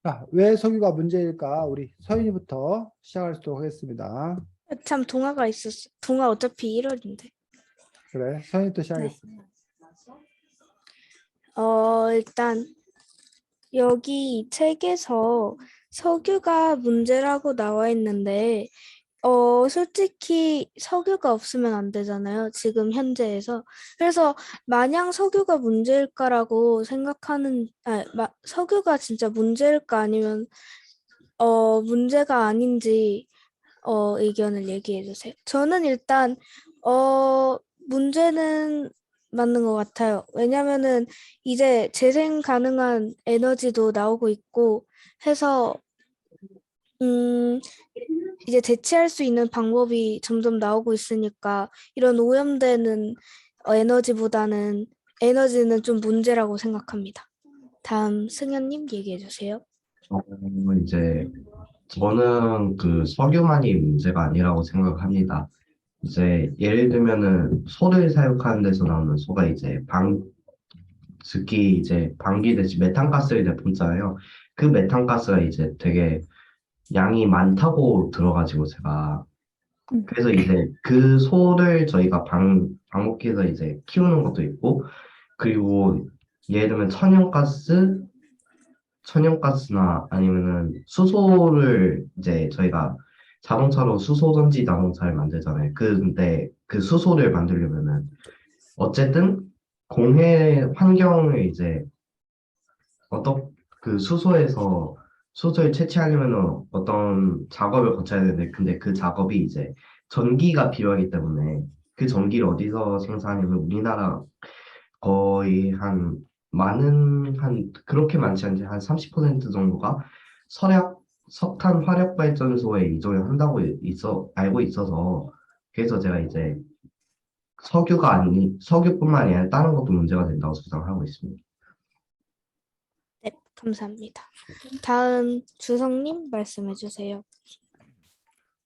자, 왜 석유가 문제일까? 우리 서윤이부터 시작하도록 하겠습니다. 참 동화가 있었어. 동화 어차피 1월인데. 그래, 서윤이부터 네. 시작하겠습니다. 일단 여기 이 책에서 석유가 문제라고 나와 있는데 솔직히 석유가 없으면 안 되잖아요. 지금 현재에서. 그래서 마냥 석유가 문제일까라고 생각하는 석유가 진짜 문제일까 아니면 문제가 아닌지 의견을 얘기해 주세요. 저는 일단 어, 문제는 맞는 것 같아요. 왜냐면은 이제 재생 가능한 에너지도 나오고 있고 해서 음, 이제 대체할 수 있는 방법이 점점 나오고 있으니까 이런 오염되는 에너지는 좀 문제라고 생각합니다. 다음 승현님 얘기해 주세요. 이제 저는 그 석유만이 문제가 아니라고 생각합니다. 이제 예를 들면은 소를 사육하는 데서 나오는 소가 이제 특히 이제 방귀듯이 메탄가스를 내뿜잖아요. 그 메탄가스가 이제 되게 양이 많다고 들어가지고 제가 그래서 이제 그 소를 저희가 방목해서 이제 키우는 것도 있고 그리고 예를 들면 천연가스나 아니면은 수소를 이제 저희가 자동차로 수소 전지 자동차를 만들잖아요. 근데 그 수소를 만들려면은 어쨌든 공해 환경을 이제 그 수소를 채취하려면은 어떤 작업을 거쳐야 되는데 근데 그 작업이 이제 전기가 필요하기 때문에 그 전기를 어디서 생산하냐면 우리나라 거의 그렇게 많지 않지, 한 30% 정도가 석탄 화력 발전소에 이전을 알고 있어서, 그래서 제가 이제 석유뿐만 아니라 다른 것도 문제가 된다고 주장하고 있습니다. 네, 감사합니다. 다음 주성님 말씀해 주세요.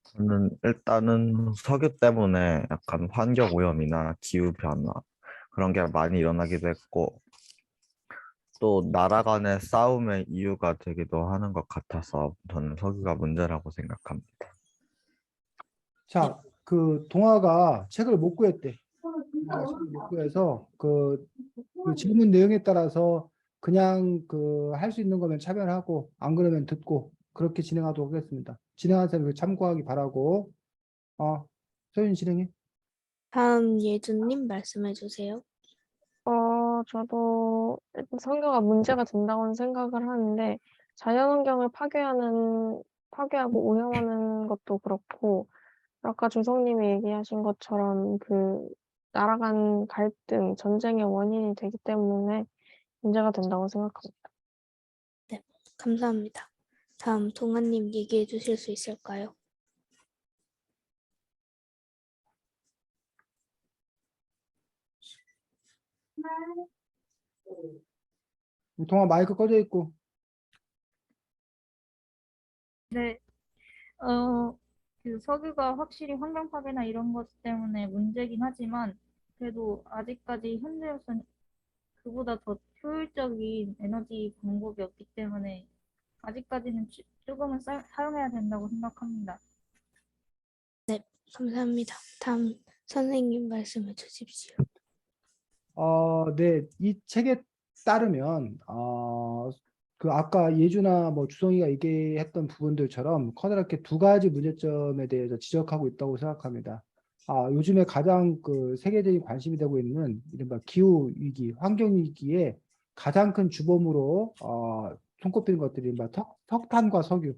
저는 일단은 석유 때문에 약간 환경 오염이나 기후 변화 그런 게 많이 일어나기도 했고 또 나라 간의 싸움의 이유가 되기도 하는 것 같아서 저는 석유가 문제라고 생각합니다. 자, 그 동아가 책을 못 구했대. 동아가 책을 못 구해서 그 질문 내용에 따라서 그냥 그 할 수 있는 거면 참여하고 안 그러면 듣고 그렇게 진행하도록 하겠습니다. 진행하세요. 참고하기 바라고. 서윤 진행해. 다음 예준님 말씀해 주세요. 저도 일단 석유가 문제가 된다고는 생각을 하는데, 자연환경을 파괴하고 오염하는 것도 그렇고, 아까 주성님이 얘기하신 것처럼 나라 간 갈등, 전쟁의 원인이 되기 때문에 문제가 된다고 생각합니다. 네, 감사합니다. 다음 동아님 얘기해 주실 수 있을까요? 동아 마이크 꺼져 있고. 네, 어, 그 석유가 확실히 환경 파괴나 이런 것 때문에 문제긴 하지만 그래도 아직까지 현재로서는 그보다 더 효율적인 에너지 방법이 없기 때문에 아직까지는 조금은 사용해야 된다고 생각합니다. 네, 감사합니다. 다음 선생님 말씀해 주십시오. 네, 이 책에 따르면 그 아까 예주나 뭐 주성이가 얘기했던 부분들처럼 커다랗게 두 가지 문제점에 대해서 지적하고 있다고 생각합니다. 요즘에 가장 그 세계적인 관심이 되고 있는 이른바 기후 위기, 환경 위기에 가장 큰 주범으로 손꼽히는 것들이 이른바 석탄과 석유.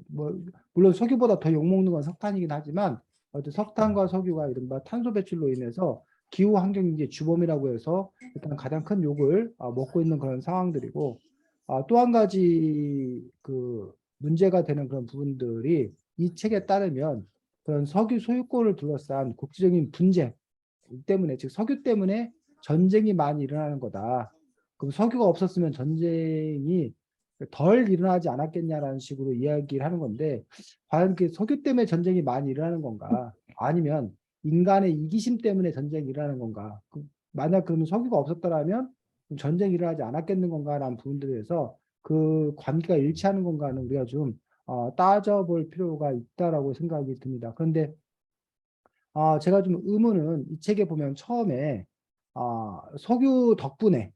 뭐 물론 석유보다 더 욕먹는 건 석탄이긴 하지만 어쨌든 석탄과 석유가 이른바 탄소 배출로 인해서 기후 환경 위기의 주범이라고 해서 일단 가장 큰 욕을 먹고 있는 그런 상황들이고 또 한 가지 그 문제가 되는 그런 부분들이 이 책에 따르면 그런 석유 소유권을 둘러싼 국제적인 분쟁 때문에 즉 석유 때문에 전쟁이 많이 일어나는 거다. 그럼 석유가 없었으면 전쟁이 덜 일어나지 않았겠냐라는 식으로 이야기를 하는 건데 과연 그 석유 때문에 전쟁이 많이 일어나는 건가? 아니면 인간의 이기심 때문에 전쟁이 일어나는 건가? 만약 그러면 석유가 없었더라면 전쟁이 일어나지 않았겠는 건가라는 부분들에서 그 관계가 일치하는 건가는 우리가 좀 따져볼 필요가 있다라고 생각이 듭니다. 그런데 제가 좀 의문은 이 책에 보면 처음에 석유 덕분에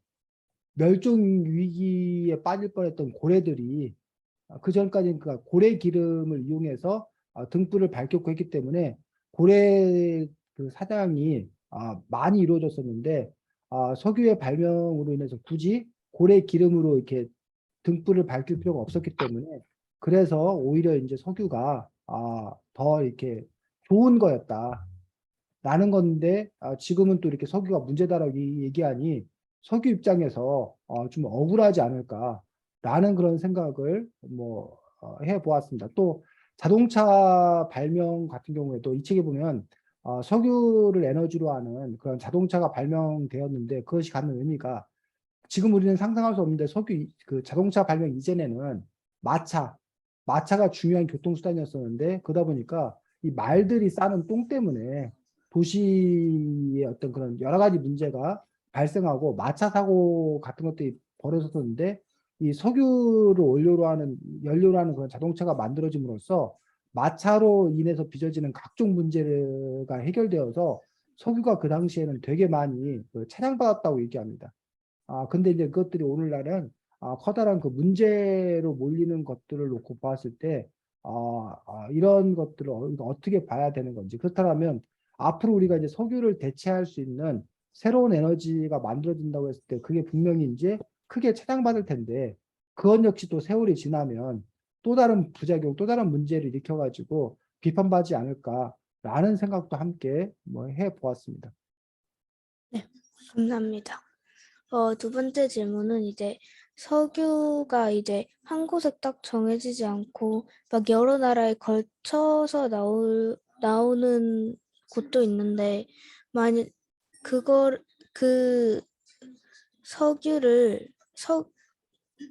멸종 위기에 빠질 뻔했던 고래들이 그 전까지는 그 고래 기름을 이용해서 등불을 밝혔고 했기 때문에 고래 그 사냥이 많이 이루어졌었는데 석유의 발명으로 인해서 굳이 고래 기름으로 이렇게 등불을 밝힐 필요가 없었기 때문에 그래서 오히려 이제 석유가 더 이렇게 좋은 거였다. 라는 건데 지금은 또 이렇게 석유가 문제다라고 얘기하니 석유 입장에서 좀 억울하지 않을까라는 그런 생각을 뭐 해보았습니다. 또 자동차 발명 같은 경우에도 이 책에 보면 석유를 에너지로 하는 그런 자동차가 발명되었는데 그것이 갖는 의미가 지금 우리는 상상할 수 없는데 석유 그 자동차 발명 이전에는 마차, 마차가 중요한 교통수단이었었는데 그러다 보니까 이 말들이 싸는 똥 때문에 도시의 어떤 그런 여러 가지 문제가 발생하고 마차 사고 같은 것들이 벌어졌었는데 이 석유를 원료로 하는 연료로 하는 그런 자동차가 만들어짐으로써 마차로 인해서 빚어지는 각종 문제가 해결되어서 석유가 그 당시에는 되게 많이 찬양받았다고 얘기합니다. 근데 이제 그것들이 오늘날은 커다란 그 문제로 몰리는 것들을 놓고 보았을 때, 이런 것들을 어떻게 봐야 되는 건지. 그렇다면 앞으로 우리가 이제 석유를 대체할 수 있는 새로운 에너지가 만들어진다고 했을 때 그게 분명히 이제 크게 차량받을 텐데, 그것 역시 또 세월이 지나면 또 다른 부작용, 또 다른 문제를 일으켜가지고 비판받지 않을까라는 생각도 함께 뭐 해보았습니다. 네, 감사합니다. 두 번째 질문은 이제 석유가 이제 한 곳에 딱 정해지지 않고 막 여러 나라에 걸쳐서 나오는 곳도 있는데 만약 그 석유를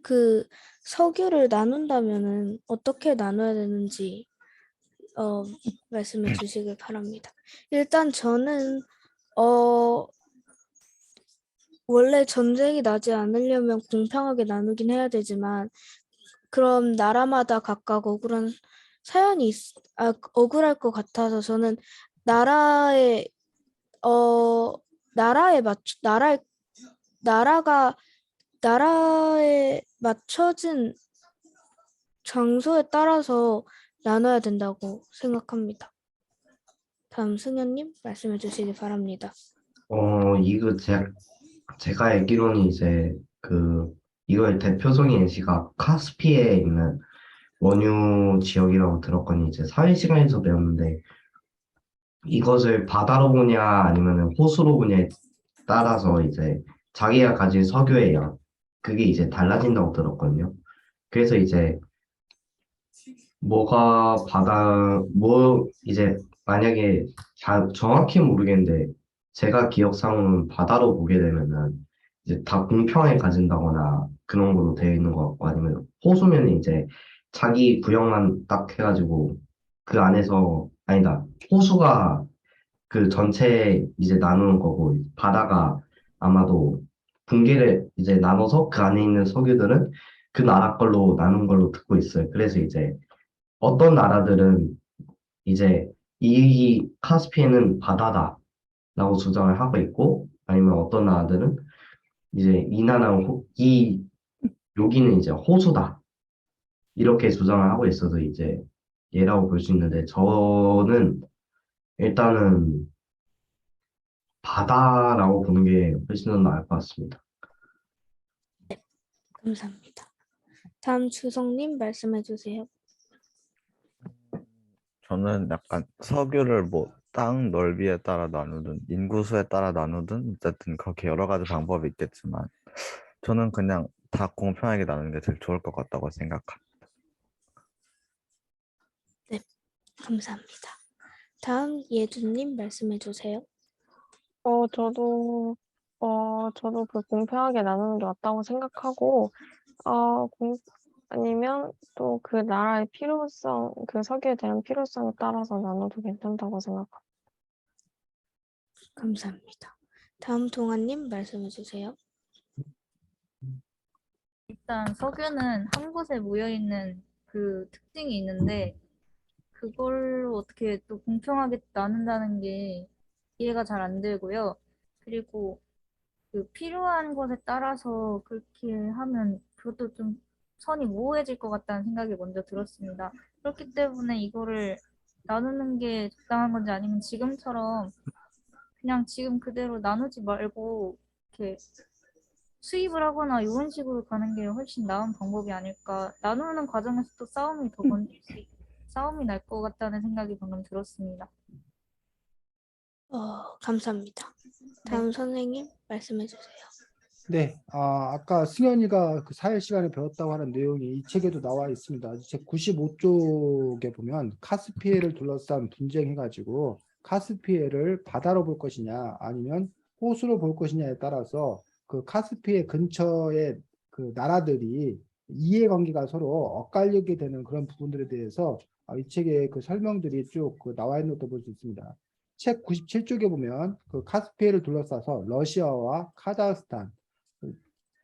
그 석유를 나눈다면은 어떻게 나눠야 되는지 말씀해 주시길 바랍니다. 일단 저는 원래 전쟁이 나지 않으려면 공평하게 나누긴 해야 되지만 그럼 나라마다 각각 억울한 사연이 억울할 것 같아서 저는 나라에 나라에 맞춰진 장소에 따라서 나눠야 된다고 생각합니다. 다음 승현님 말씀해 주시기 바랍니다. 이거 제가 알기로는 이제 이거의 대표적인 예시가 카스피에 있는 원유 지역이라고 들었거니 이제 사회시간에서 배웠는데 이것을 바다로 보냐 아니면 호수로 보냐에 따라서 이제 자기가 가진 석유의 양 그게 이제 달라진다고 들었거든요. 그래서 이제 이제 만약에 정확히 모르겠는데 제가 기억상으로는 바다로 보게 되면은 이제 다 공평하게 가진다거나 그런 걸로 되어 있는 것 같고 아니면 호수면 이제 자기 구역만 딱 해가지고 그 안에서 아니다 호수가 그 전체 이제 나누는 거고 바다가 아마도 분계를 이제 나눠서 그 안에 있는 석유들은 그 나라 걸로 나눈 걸로 듣고 있어요. 그래서 이제 어떤 나라들은 이제 이 카스피해는 바다다라고 주장을 하고 있고 아니면 어떤 나라들은 이제 이 여기는 이제 호수다 이렇게 주장을 하고 있어서 이제 얘라고 볼 수 있는데 저는 일단은 바다라고 보는 게 훨씬 더 나을 것 같습니다. 감사합니다. 다음 주성님 말씀해 주세요. 저는 약간 석유를 뭐 땅 넓이에 따라 나누든 인구수에 따라 나누든 어쨌든 그렇게 여러 가지 방법이 있겠지만 저는 그냥 다 공평하게 나누는 게 제일 좋을 것 같다고 생각합니다. 네, 감사합니다. 다음 예준님 말씀해 주세요. 저도 저도 그 공평하게 나누는 게 맞다고 생각하고 아니면 또 그 나라의 필요성, 그 석유에 대한 필요성에 따라서 나눠도 괜찮다고 생각합니다. 감사합니다. 다음 동아님 말씀해 주세요. 일단 석유는 한 곳에 모여 있는 그 특징이 있는데 그걸로 어떻게 또 공평하게 나눈다는 게 이해가 잘 안 되고요. 그리고 그 필요한 것에 따라서 그렇게 하면 그것도 좀 선이 모호해질 것 같다는 생각이 먼저 들었습니다. 그렇기 때문에 이거를 나누는 게 적당한 건지 아니면 지금처럼 그냥 지금 그대로 나누지 말고 이렇게 수입을 하거나 이런 식으로 가는 게 훨씬 나은 방법이 아닐까. 나누는 과정에서 또 싸움이 날 것 같다는 생각이 방금 들었습니다. 감사합니다. 다음 선생님 말씀해 주세요. 네, 아까 승현이가 그 사회 시간에 배웠다고 하는 내용이 이 책에도 나와 있습니다. 책 95쪽에 보면 카스피해를 둘러싼 분쟁해가지고 카스피해를 바다로 볼 것이냐 아니면 호수로 볼 것이냐에 따라서 그 카스피해 근처의 그 나라들이 이해관계가 서로 엇갈리게 되는 그런 부분들에 대해서 이 책에 그 설명들이 쭉 나와 있는 것도 볼 수 있습니다. 책 97쪽에 보면 그 카스피해를 둘러싸서 러시아와 카자흐스탄,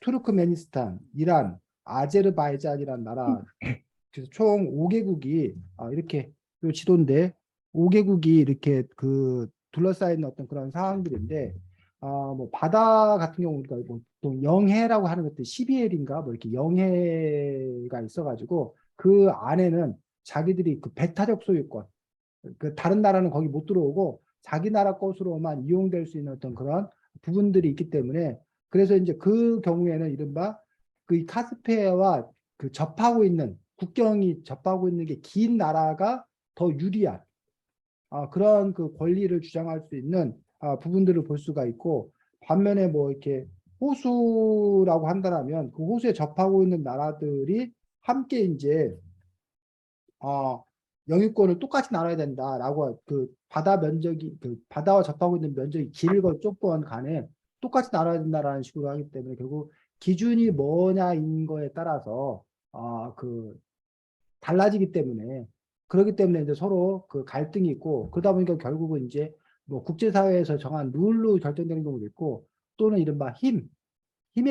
투르크메니스탄, 이란, 아제르바이잔이라는 나라, 그래서 총 5개국이 이렇게 요 지도인데 5개국이 이렇게 그 둘러싸여 있는 어떤 그런 상황들인데 뭐 바다 같은 경우 우리가 보통 영해라고 하는 것들 12해인가 뭐 이렇게 영해가 있어가지고 그 안에는 자기들이 그 배타적 소유권 그 다른 나라는 거기 못 들어오고 자기 나라 것으로만 이용될 수 있는 어떤 그런 부분들이 있기 때문에 그래서 이제 그 경우에는 이른바 그 카스피해와 그 접하고 있는 국경이 접하고 있는 게 긴 나라가 더 유리한 그런 그 권리를 주장할 수 있는 부분들을 볼 수가 있고 반면에 뭐 이렇게 호수라고 한다면 그 호수에 접하고 있는 나라들이 함께 이제 영유권을 똑같이 나눠야 된다라고 그 바다 면적이 그 바다와 접하고 있는 면적이 길건 좁건 간에 똑같이 나눠야 된다라는 식으로 하기 때문에 결국 기준이 뭐냐인 거에 따라서 그 달라지기 때문에 그렇기 때문에 이제 서로 그 갈등이 있고 그러다 보니까 결국은 이제 뭐 국제사회에서 정한 룰로 결정되는 경우도 있고 또는 이른바 힘에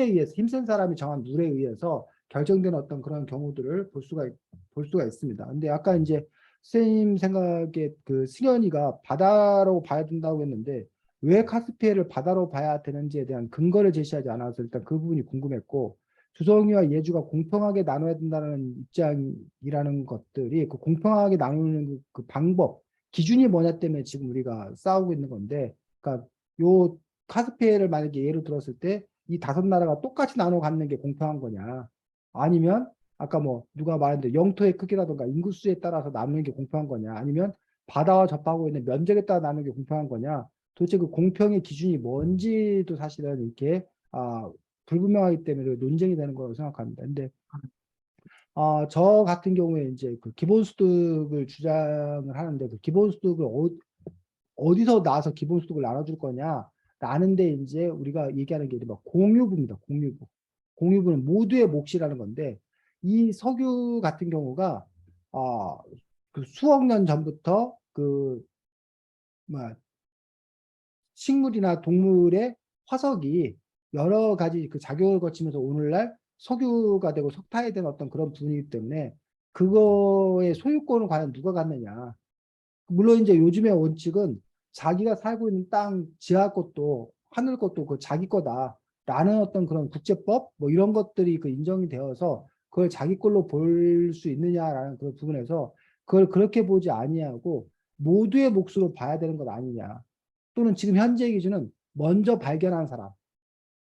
의해서 힘센 사람이 정한 룰에 의해서 결정되는 어떤 그런 경우들을 볼 수가 있습니다. 근데 아까 이제 선생님 생각에 그 승현이가 바다로 봐야 된다고 했는데 왜 카스피해를 바다로 봐야 되는지에 대한 근거를 제시하지 않아서 일단 그 부분이 궁금했고 주성이와 예주가 공평하게 나눠야 된다는 입장이라는 것들이 그 공평하게 나누는 그 방법 기준이 뭐냐 때문에 지금 우리가 싸우고 있는 건데 그러니까 요 카스피해를 만약에 예를 들었을 때 이 5나라가 똑같이 나눠 갖는 게 공평한 거냐 아니면 아까 뭐 누가 말했는데 영토의 크기라든가 인구수에 따라서 나누는 게 공평한 거냐 아니면 바다와 접하고 있는 면적에 따라 나누는 게 공평한 거냐 도대체 그 공평의 기준이 뭔지도 사실은 이렇게 불분명하기 때문에 논쟁이 되는 거라고 생각합니다. 근데 저 같은 경우에 이제 그 기본소득을 주장을 하는데 그 기본소득을 어디서 나와서 기본소득을 나눠줄 거냐 라는데 이제 우리가 얘기하는 게 뭐 공유부입니다. 공유부. 공유부는 모두의 몫이라는 건데 이 석유 같은 경우가 그 수억 년 전부터 그 뭐 식물이나 동물의 화석이 여러 가지 그 작용을 거치면서 오늘날 석유가 되고 석탄이 되는 어떤 그런 부분이기 때문에 그거의 소유권을 과연 누가 갖느냐. 물론 이제 요즘의 원칙은 자기가 살고 있는 땅, 지하 것도 하늘 것도 그 자기 거다라는 어떤 그런 국제법 뭐 이런 것들이 그 인정이 되어서 그걸 자기 걸로 볼 수 있느냐라는 그런 부분에서 그걸 그렇게 보지 아니하고 모두의 몫으로 봐야 되는 것 아니냐. 또는 지금 현재 기준은 먼저 발견한 사람,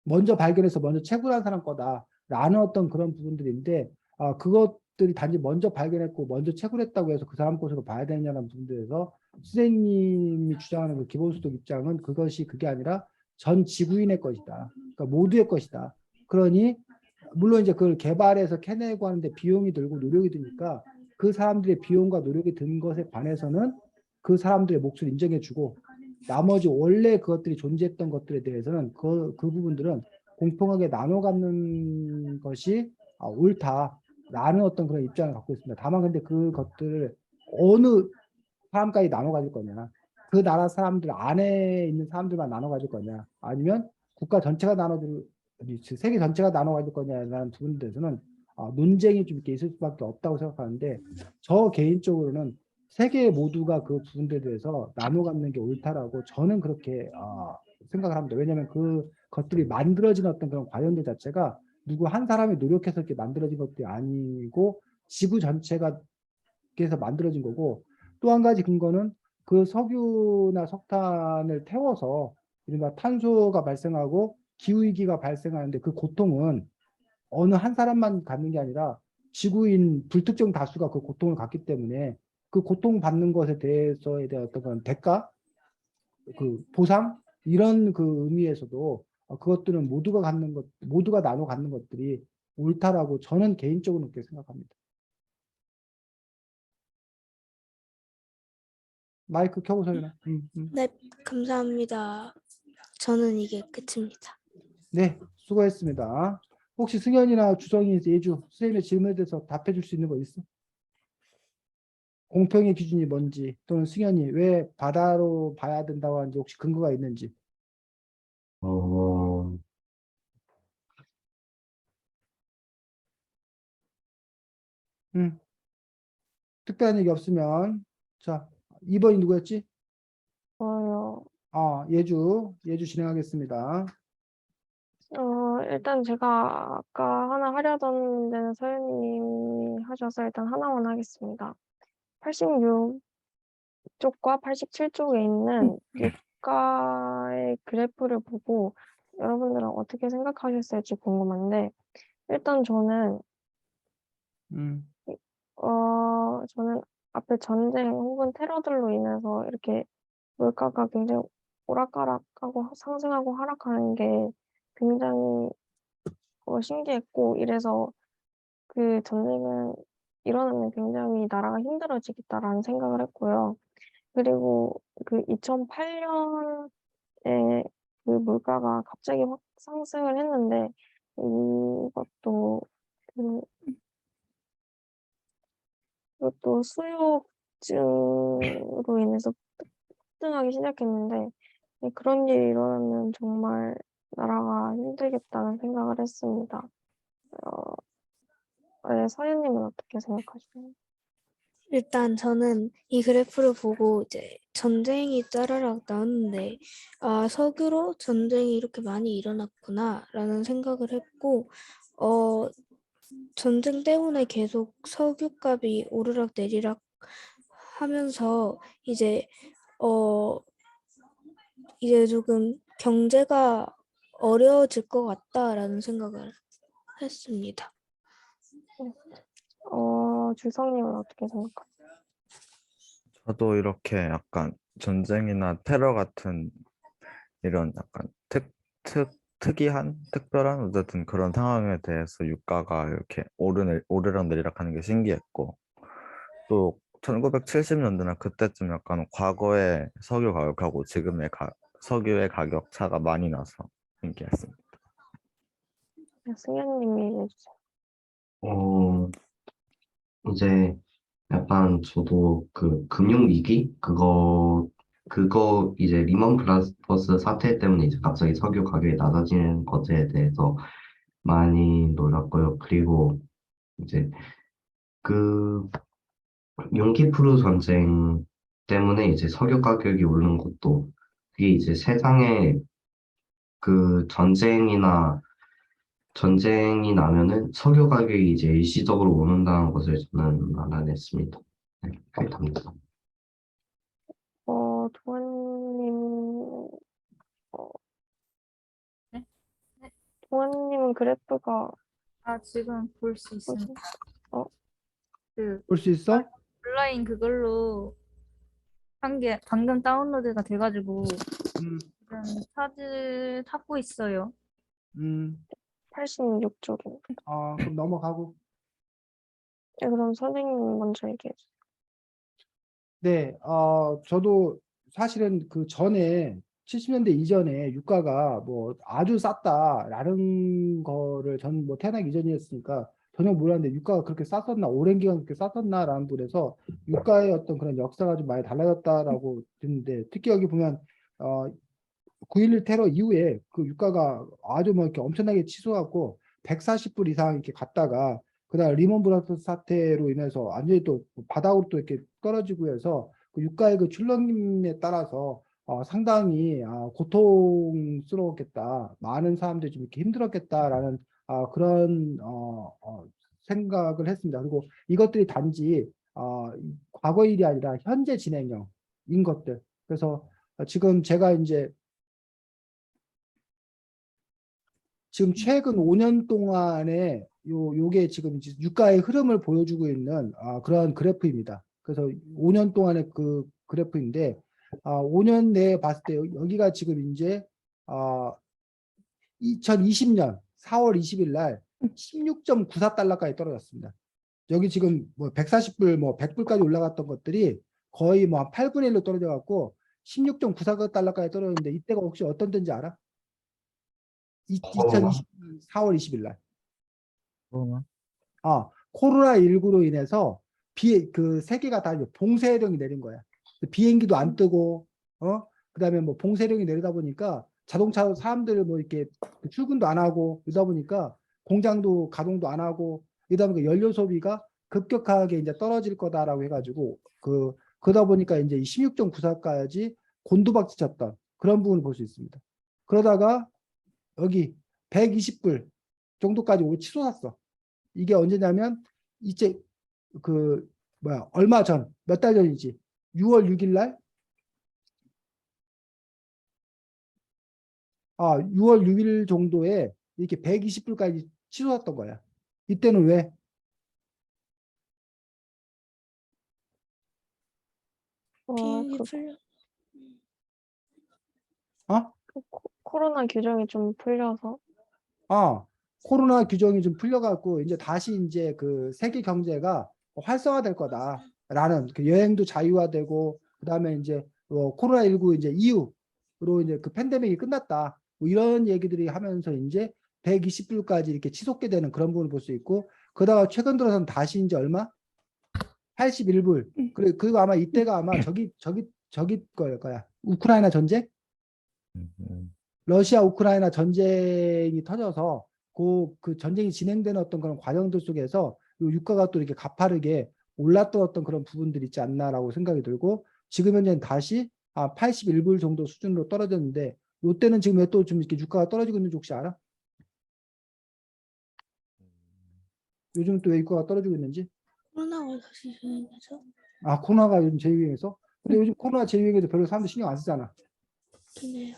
먼저 발견해서 먼저 채굴한 사람 거다라는 어떤 그런 부분들인데 그것들이 단지 먼저 발견했고 먼저 채굴했다고 해서 그 사람 것으로 봐야 되느냐는 부분들에서 선생님이 주장하는 그 기본소득 입장은 그게 아니라 전 지구인의 것이다. 그러니까 모두의 것이다. 그러니 물론 이제 그걸 개발해서 캐내고 하는데 비용이 들고 노력이 드니까 그 사람들의 비용과 노력이 든 것에 관해서는 그 사람들의 몫을 인정해주고 나머지 원래 그것들이 존재했던 것들에 대해서는 그 부분들은 공평하게 나눠 갖는 것이 옳다라는 어떤 그런 입장을 갖고 있습니다. 다만 근데 그것들을 어느 사람까지 나눠 가질 거냐, 그 나라 사람들 안에 있는 사람들만 나눠 가질 거냐, 아니면 국가 전체가 세계 전체가 나눠가질 거냐라는 부분에 대해서는 논쟁이 좀 이렇게 있을 수밖에 없다고 생각하는데 저 개인적으로는 세계 모두가 그 부분들에 대해서 나눠 갖는 게 옳다라고 저는 그렇게 생각을 합니다. 왜냐하면 그 것들이 만들어진 어떤 그런 과정들 자체가 누구 한 사람이 노력해서 이렇게 만들어진 것들이 아니고 지구 전체가 그래서 만들어진 거고 또 한 가지 근거는 그 석유나 석탄을 태워서 이른바 탄소가 발생하고 기후위기가 발생하는데 그 고통은 어느 한 사람만 갖는 게 아니라 지구인 불특정 다수가 그 고통을 갖기 때문에 그 고통받는 것에 대해서에 대한 어떤 그런 대가, 그 보상 이런 그 의미에서도 그것들은 모두가 갖는 것, 모두가 나눠 갖는 것들이 옳다라고 저는 개인적으로 그렇게 생각합니다. 마이크 켜보세요. 네, 감사합니다. 저는 이게 끝입니다. 네, 수고했습니다. 혹시 승현이나 주성이, 예주 선생님의 질문에 대해서 답해 줄 수 있는 거 있어? 공평의 기준이 뭔지 또는 승현이 왜 바다로 봐야 된다고 하는지 혹시 근거가 있는지. 어, 음, 특별한 얘기 없으면 자 2번이 누구였지? 저요. 예주 진행하겠습니다. 일단 제가 아까 하나 하려던 데는 서현님이 하셔서 일단 하나만 하겠습니다. 86쪽과 87쪽에 있는 유가의 그래프를 보고 여러분들은 어떻게 생각하셨을지 궁금한데 일단 저는 음, 저는 앞에 전쟁 혹은 테러들로 인해서 이렇게 물가가 굉장히 오락가락하고 상승하고 하락하는 게 굉장히 신기했고 이래서 그 전쟁은 일어나면 굉장히 나라가 힘들어지겠다라는 생각을 했고요. 그리고 그 2008년에 그 물가가 갑자기 확 상승을 했는데 이것도 그 이것도 수요증으로 인해서 폭등하기 시작했는데 그런 일이 일어나면 정말 나라가 힘들겠다는 생각을 했습니다. 서현님은 어떻게 생각하시나요? 일단 저는 이 그래프를 보고 이제 전쟁이 짜라락 나왔는데 석유로 전쟁이 이렇게 많이 일어났구나라는 생각을 했고 전쟁 때문에 계속 석유값이 오르락 내리락 하면서 이제 이제 조금 경제가 어려워질 것 같다라는 생각을 했습니다. 주성님은 어떻게 생각하세요? 저도 이렇게 약간 전쟁이나 테러 같은 이런 약간 특이한 특별한 어쨌든 그런 상황에 대해서 유가가 이렇게 오르락 내리락 하는 게 신기했고 또 1970년대나 그때쯤 약간 과거의 석유 가격하고 지금의 석유의 가격 차가 많이 나서 신기했습니다. 승현님이 얘기해주세요. 어, 이제 약간 저도 그 금융위기? 그거 이제 리먼 브라더스 사태 때문에 이제 갑자기 석유 가격이 낮아지는 것에 대해서 많이 놀랐고요. 그리고 이제 그 용키프루 전쟁 때문에 이제 석유 가격이 오르는 것도 그게 이제 세상에 그 전쟁이 나면은 석유 가격이 이제 일시적으로 오른다는 것을 저는 알아냈습니다. 네, 그렇답니다. 도원님, 어, 네? 네. 도원님은 그래프가 지금 볼 수 뭐지? 있습니다. 그 볼 수 있어? 온라인 그걸로 한 게 방금 다운로드가 돼가지고 음, 지금 찾고 있어요. 86쪽입니다. 그럼 넘어가고. 네, 그럼 선생님 먼저 얘기해주세요. 네, 저도 사실은 그 전에 70년대 이전에 유가가 뭐 아주 쌌다라는 거를 저는 뭐 태어나기 이전이었으니까 전혀 몰랐는데 유가가 그렇게 쌌었나, 오랜 기간 그렇게 쌌었나라는 부분에서 유가의 어떤 그런 역사가 좀 많이 달라졌다라고 듣는데 특히 여기 보면 어, 9.11 테러 이후에 그 유가가 아주 뭐 이렇게 엄청나게 치솟았고 140불 이상 이렇게 갔다가 그다음 리먼 브라더스 사태로 인해서 완전히 또 바닥으로 또 이렇게 떨어지고 해서 그 유가의 그 출렁임에 따라서 상당히 고통스러웠겠다. 많은 사람들이 좀 이렇게 힘들었겠다라는 그런 생각을 했습니다. 그리고 이것들이 단지 과거 일이 아니라 현재 진행형인 것들. 그래서 지금 제가 이제 지금 최근 5년 동안에 요게 지금 이제 유가의 흐름을 보여주고 있는 그런 그래프입니다. 그래서 5년 동안의 그 그래프인데 5년 내에 봤을 때 여기가 지금 이제 2020년 4월 20일 날 16.94달러까지 떨어졌습니다. 여기 지금 뭐 140불 뭐 100불까지 올라갔던 것들이 거의 뭐 한 8분의 1로 떨어져 갖고 16.94달러까지 떨어졌는데 이때가 혹시 어떤 때인지 알아? 2020년 4월 20일 날. 코로나? 코로나19로 인해서 그 세계가 다 이제 봉쇄령이 내린 거야. 비행기도 안 뜨고, 그다음에 뭐 봉쇄령이 내리다 보니까 자동차 사람들 뭐 이렇게 출근도 안 하고 이러다 보니까 공장도 가동도 안 하고 이러다 보니까 연료 소비가 급격하게 이제 떨어질 거다라고 해가지고 그러다 보니까 이제 16.94까지 곤두박질쳤던 그런 부분을 볼 수 있습니다. 그러다가 여기 120불 정도까지 치솟았어. 이게 언제냐면 이제 얼마 전, 몇 달 전이지. 6월 6일 날 6월 6일 정도에 이렇게 120불까지 치솟았던 거야. 이때는 왜? 비행기 그 풀려. 코로나 규정이 좀 풀려서. 코로나 규정이 좀 풀려갖고 이제 다시 이제 그 세계 경제가 활성화될 거다라는 그 여행도 자유화되고 그다음에 이제 코로나19 이제 이후로 이제 그 팬데믹이 끝났다. 뭐 이런 얘기들이 하면서 이제 120불까지 이렇게 치솟게 되는 그런 부분을 볼 수 있고 그러다가 최근 들어서는 다시 이제 얼마? 81불. 그리고 아마 이때가 아마 저기 걸 거야. 우크라이나 전쟁? 러시아 우크라이나 전쟁이 터져서 그 전쟁이 진행되는 어떤 그런 과정들 속에서 유가가 또 이렇게 가파르게 올랐던 어떤 그런 부분들이 있지 않나라고 생각이 들고 지금 현재는 다시 81불 정도 수준으로 떨어졌는데 이때는 지금 왜 또 좀 이렇게 유가가 떨어지고 있는지 혹시 알아? 요즘 또 왜 유가가 떨어지고 있는지? 코로나가 다시 유행해서. 코로나가 요즘 재유행해서? 근데 요즘 코로나 재유행에도 별로 사람들 신경 안 쓰잖아. 그네요.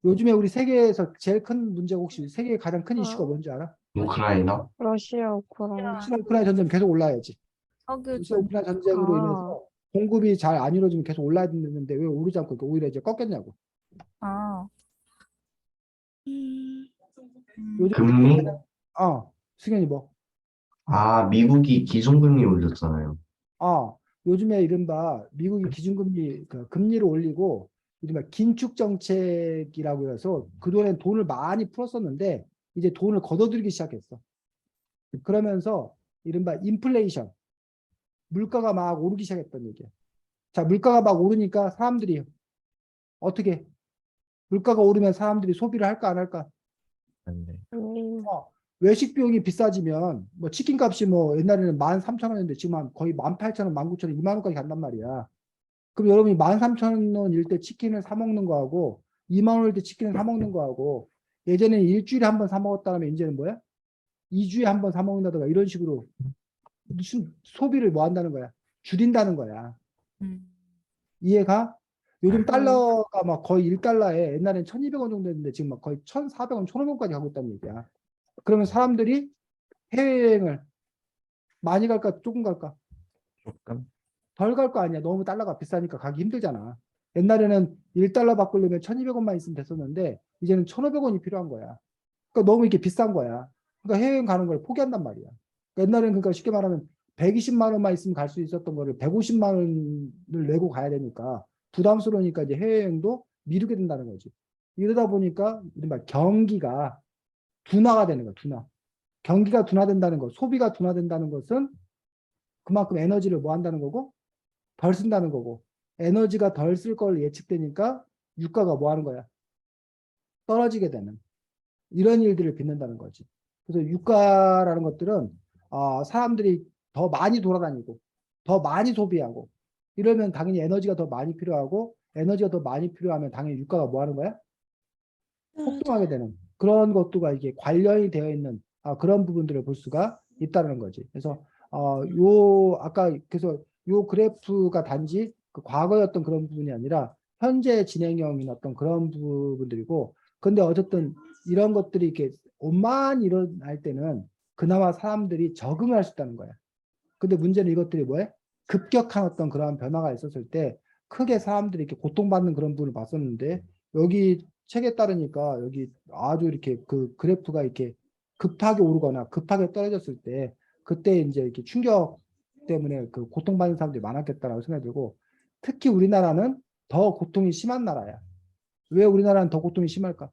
요즘에 우리 세계에서 제일 큰 문제가 혹시 세계의 가장 큰 이슈가 뭔지 알아? 우크라이나? 러시아, 우크라이나. 러시아 우크라이나 전쟁 계속 올라야지. 석유 러시아 우크라이나 전쟁으로 아. 인해서 공급이 잘 안 이루어지면 계속 올라야 되는데 왜 오르지 않고 오히려 이제 꺾였냐고. 아, 요즘 금리? 승현이 뭐? 미국이 기준금리 올렸잖아요. 요즘에 이른바 미국이 기준금리 금리를 올리고 이른바 긴축 정책이라고 해서 그동안 돈을 많이 풀었었는데 이제 돈을 걷어들이기 시작했어. 그러면서 이른바 인플레이션 물가가 막 오르기 시작했던 얘기야. 자, 물가가 막 오르니까 사람들이 어떻게 물가가 오르면 사람들이 소비를 할까 안 할까? 네. 외식 비용이 비싸지면 뭐 치킨 값이 뭐 옛날에는 13,000원인데 지금 거의 18,000원, 19,000원, 2만 원까지 간단 말이야. 그럼 여러분이 13,000원일 때 치킨을 사 먹는 거하고 2만 원일 때 치킨을 사 먹는 거하고 예전에는 일주일에 한 번 사 먹었다면 이제는 뭐야? 2주에 한 번 사 먹는다든가 이런 식으로 무슨 소비를 뭐 한다는 거야? 줄인다는 거야. 이해가? 요즘 달러가 막 거의 1달러에 옛날엔 1,200원 정도 했는데 지금 막 거의 1,400원, 1,500원까지 가고 있다는 얘기야. 그러면 사람들이 해외여행을 많이 갈까 조금 갈까? 조금? 덜 갈 거 아니야. 너무 달러가 비싸니까 가기 힘들잖아. 옛날에는 1달러 바꾸려면 1,200원만 있으면 됐었는데 이제는 1,500원이 필요한 거야. 그러니까 너무 이렇게 비싼 거야. 그러니까 해외여행 가는 걸 포기한단 말이야. 그러니까 옛날에는 그러니까 쉽게 말하면 120만 원만 있으면 갈 수 있었던 거를 150만 원을 내고 가야 되니까 부담스러우니까 이제 해외여행도 미루게 된다는 거지. 이러다 보니까 이른바 경기가 둔화가 되는 거야. 둔화. 경기가 둔화된다는 것, 소비가 둔화된다는 것은 그만큼 에너지를 뭐 한다는 거고 덜 쓴다는 거고 에너지가 덜 쓸 걸 예측되니까 유가가 뭐 하는 거야? 떨어지게 되는 이런 일들을 빚는다는 거지. 그래서 유가라는 것들은 사람들이 더 많이 돌아다니고 더 많이 소비하고 이러면 당연히 에너지가 더 많이 필요하고 에너지가 더 많이 필요하면 당연히 유가가 뭐 하는 거야? 폭등하게 되는 그런 것도가 이게 관련이 되어 있는 그런 부분들을 볼 수가 있다는 거지. 그래서 아까 그래서 요 그래프가 단지 그 과거였던 그런 부분이 아니라 현재 진행형인 어떤 그런 부분들이고, 근데 어쨌든 이런 것들이 이렇게 옷만 일어날 때는 그나마 사람들이 적응을 할 수 있다는 거야. 근데 문제는 이것들이 뭐해? 급격한 어떤 그런 변화가 있었을 때 크게 사람들이 이렇게 고통받는 그런 부분을 봤었는데, 여기 책에 따르니까 여기 아주 이렇게 그 그래프가 이렇게 급하게 오르거나 급하게 떨어졌을 때 그때 이제 이렇게 충격 때문에 그 고통받는 사람들이 많았겠다라고 생각이 들고, 특히 우리나라는 더 고통이 심한 나라야. 왜 우리나라는 더 고통이 심할까?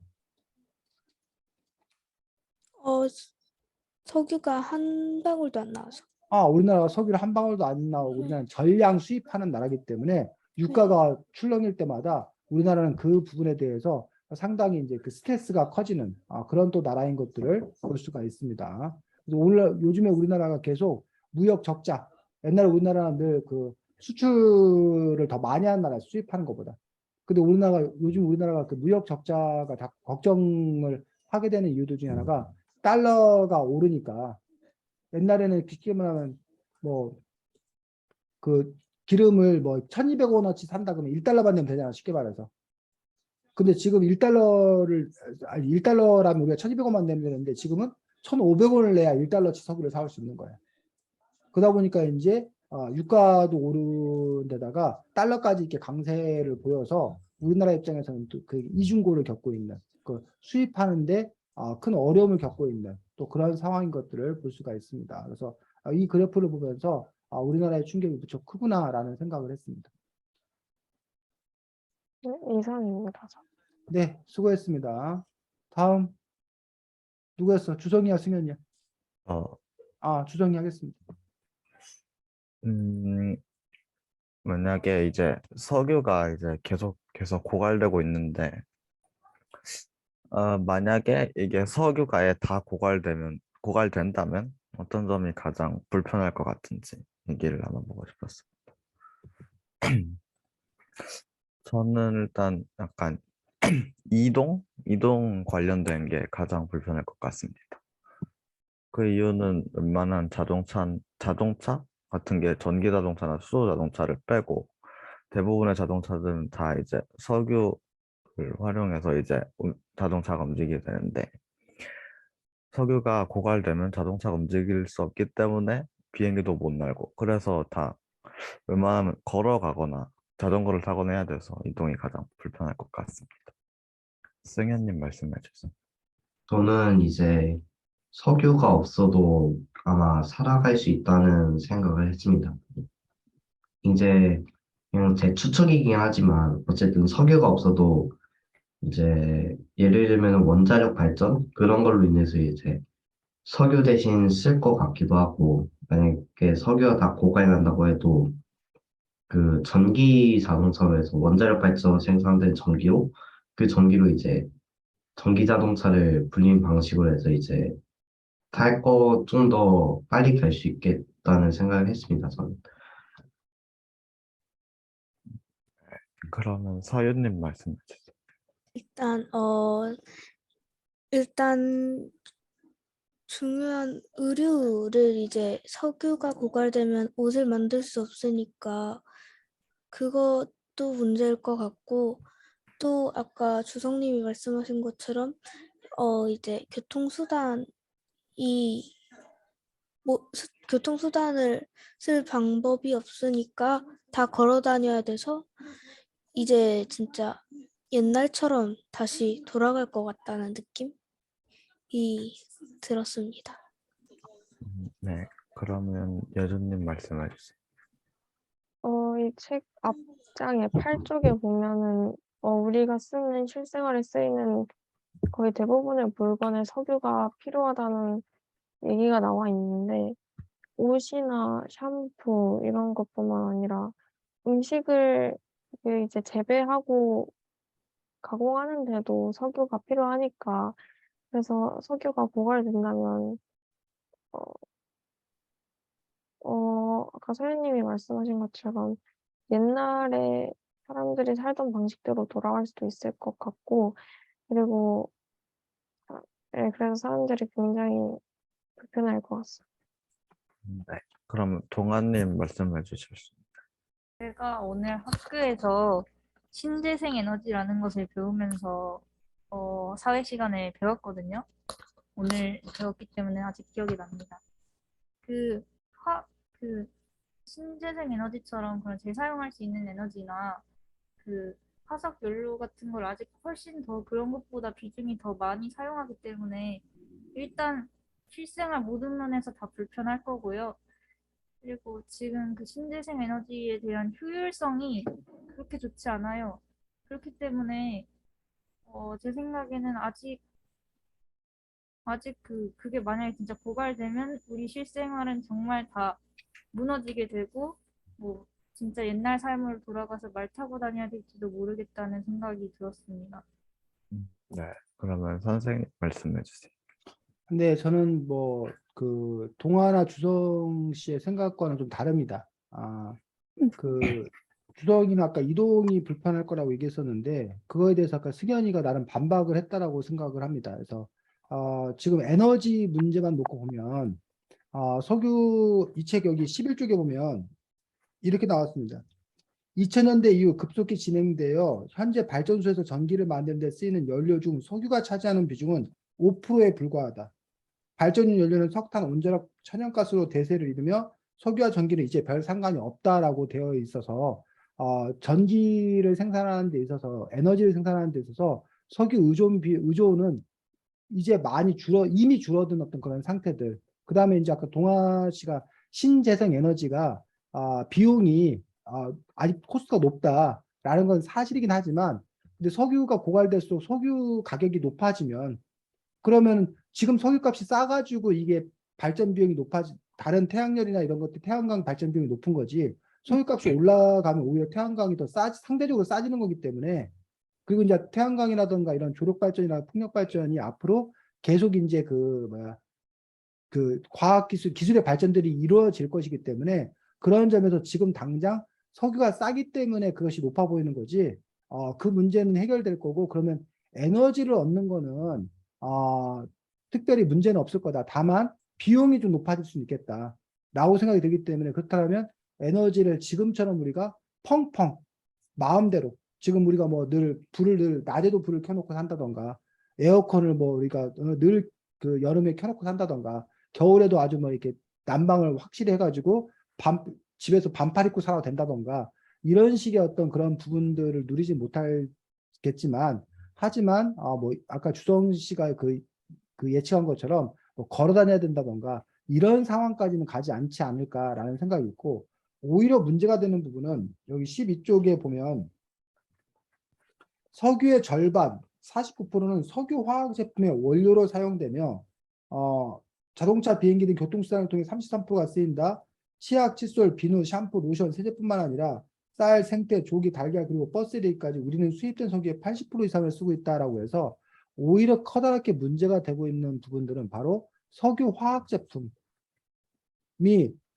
석유가 한 방울도 안 나와서. 우리나라가 석유를 한 방울도 안 나오고 우리나라는 전량 수입하는 나라이기 때문에 유가가 출렁일 때마다 우리나라는 그 부분에 대해서 상당히 이제 그 스트레스가 커지는 그런 또 나라인 것들을 볼 수가 있습니다. 그래서 오늘 요즘에 우리나라가 계속 무역 적자. 옛날에 우리나라는 늘 그 수출을 더 많이 하는 나라, 수입하는 것보다. 근데 요즘 우리나라가 그 무역 적자가 다 걱정을 하게 되는 이유들 중에 하나가 달러가 오르니까. 옛날에는 쉽게 말하면 뭐 그 기름을 뭐 1,200원어치 산다 그러면 1달러만 내면 되잖아, 쉽게 말해서. 근데 지금 1달러라면 우리가 1,200원만 내면 되는데 지금은 1,500원을 내야 1달러치 석유를 사올 수 있는 거야. 그러다 보니까 이제 유가도 오른 데다가 달러까지 이렇게 강세를 보여서 우리나라 입장에서는 또 그 이중고를 겪고 있는, 그 수입하는데 큰 어려움을 겪고 있는 또 그런 상황인 것들을 볼 수가 있습니다. 그래서 이 그래프를 보면서 우리나라의 충격이 무척 크구나라는 생각을 했습니다. 네, 이상입니다. 네, 수고했습니다. 다음 누구였어? 주성이야, 승현이야? 어, 주성이 하겠습니다. 음, 만약에 이제 석유가 이제 계속 고갈되고 있는데, 만약에 이게 석유가 아예 다 고갈된다면 어떤 점이 가장 불편할 것 같은지 얘기를 나눠보고 싶었어요. 저는 일단 약간 이동 관련된 게 가장 불편할 것 같습니다. 그 이유는 웬만한 자동차 같은 게 전기 자동차나 수소 자동차를 빼고 대부분의 자동차들은 다 이제 석유를 활용해서 이제 자동차가 움직이게 되는데, 석유가 고갈되면 자동차가 움직일 수 없기 때문에 비행기도 못 날고, 그래서 다 웬만하면 걸어가거나 자전거를 타거나 해야 돼서 이동이 가장 불편할 것 같습니다. 승현님 말씀해 주세요. 저는 이제 석유가 없어도 아마 살아갈 수 있다는 생각을 했습니다. 이제 그냥 제 추측이긴 하지만 어쨌든 석유가 없어도 이제 예를 들면 원자력 발전 그런 걸로 인해서 이제 석유 대신 쓸 것 같기도 하고, 만약에 석유가 다 고갈난다고 해도 그 전기 자동차로 해서 원자력 발전 생산된 전기로 그 전기로 이제 전기 자동차를 불린 방식으로 해서 이제 탈 거 좀 더 빨리 갈 수 있겠다는 생각을 했습니다, 저는. 그러면 서윤님 말씀해 주세요. 일단 중요한 의류를 이제 석유가 고갈되면 옷을 만들 수 없으니까 그것도 문제일 것 같고, 또 아까 주성님이 말씀하신 것처럼 이제 교통수단을 쓸 방법이 없으니까 다 걸어 다녀야 돼서 이제 진짜 옛날처럼 다시 돌아갈 것 같다는 느낌이 들었습니다. 네, 그러면 여준님 말씀해 주세요. 이 책 앞장에 8쪽에 보면은 우리가 쓰는 실생활에 쓰이는 거의 대부분의 물건에 석유가 필요하다는 얘기가 나와 있는데, 옷이나 샴푸 이런 것뿐만 아니라 음식을 그게 이제 재배하고 가공하는데도 석유가 필요하니까 그래서 석유가 고갈된다면 아까 서현님이 말씀하신 것처럼 옛날에 사람들이 살던 방식대로 돌아갈 수도 있을 것 같고 그리고 네, 그래서 사람들이 굉장히 불편할 것 같습니다. 네. 그럼 동아님 말씀해 주셨습니다. 제가 오늘 학교에서 신재생 에너지라는 것을 배우면서 사회 시간에 배웠거든요. 오늘 배웠기 때문에 아직 기억이 납니다. 그 그 신재생 에너지처럼 그런 재사용할 수 있는 에너지나 그 화석 연료 같은 걸 아직 훨씬 더 그런 것보다 비중이 더 많이 사용하기 때문에 일단 실생활 모든 면에서 다 불편할 거고요. 그리고 지금 그 신재생 에너지에 대한 효율성이 그렇게 좋지 않아요. 그렇기 때문에 제 생각에는 아직 그게 만약에 진짜 고갈되면 우리 실생활은 정말 다 무너지게 되고 뭐 진짜 옛날 삶으로 돌아가서 말 타고 다녀야 될지도 모르겠다는 생각이 들었습니다. 네. 그러면 선생님 말씀해 주세요. 근데 저는 뭐 그 동아나 주성 씨의 생각과는 좀 다릅니다. 그 주성이는 아까 이동이 불편할 거라고 얘기했었는데 그거에 대해서 아까 승현이가 나름 반박을 했다라고 생각을 합니다. 그래서 지금 에너지 문제만 놓고 보면 석유 이 책 여기 11쪽에 보면 이렇게 나왔습니다. 2000년대 이후 급속히 진행되어 현재 발전소에서 전기를 만드는 데 쓰이는 연료 중 석유가 차지하는 비중은 5%에 불과하다. 발전용 연료는 석탄, 온전압, 천연가스로 대세를 이루며 석유와 전기는 이제 별 상관이 없다라고 되어 있어서 전기를 생산하는 데 있어서 에너지를 생산하는 데 있어서 석유 의존은 이제 많이 이미 줄어든 어떤 그런 상태들. 그 다음에 이제 아까 동아 씨가 신재생 에너지가 비용이 아직 코스트가 높다라는 건 사실이긴 하지만 근데 석유가 고갈될수록 석유 가격이 높아지면 그러면 지금 석유값이 싸가지고 이게 발전 비용이 다른 태양열이나 이런 것들 태양광 발전 비용이 높은 거지 석유값이 올라가면 오히려 태양광이 더 상대적으로 싸지는 거기 때문에 그리고 이제 태양광이라든가 이런 조력 발전이나 풍력 발전이 앞으로 계속 이제 그 과학 기술의 발전들이 이루어질 것이기 때문에 그런 점에서 지금 당장 석유가 싸기 때문에 그것이 높아 보이는 거지. 그 문제는 해결될 거고 그러면 에너지를 얻는 거는 특별히 문제는 없을 거다. 다만 비용이 좀 높아질 수는 있겠다. 라고 생각이 들기 때문에 그렇다면 에너지를 지금처럼 우리가 펑펑 마음대로 지금 우리가 뭐 늘 낮에도 불을 켜놓고 산다던가 에어컨을 뭐 우리가 늘 그 여름에 켜놓고 산다던가 겨울에도 아주 뭐 이렇게 난방을 확실히 해가지고 집에서 반팔 입고 살아도 된다던가 이런 식의 어떤 그런 부분들을 누리지 못하겠지만 하지만 뭐 아까 주성 씨가 그 예측한 것처럼 뭐 걸어 다녀야 된다던가 이런 상황까지는 가지 않지 않을까라는 생각이 있고 오히려 문제가 되는 부분은 여기 12쪽에 보면 석유의 절반 49%는 석유 화학 제품의 원료로 사용되며 자동차, 비행기 등 교통수단을 통해 33%가 쓰인다. 치약, 칫솔, 비누, 샴푸, 로션, 세제뿐만 아니라 쌀, 생태, 조기, 달걀 그리고 버스데이까지 우리는 수입된 석유의 80% 이상을 쓰고 있다라고 해서 오히려 커다랗게 문제가 되고 있는 부분들은 바로 석유 화학 제품이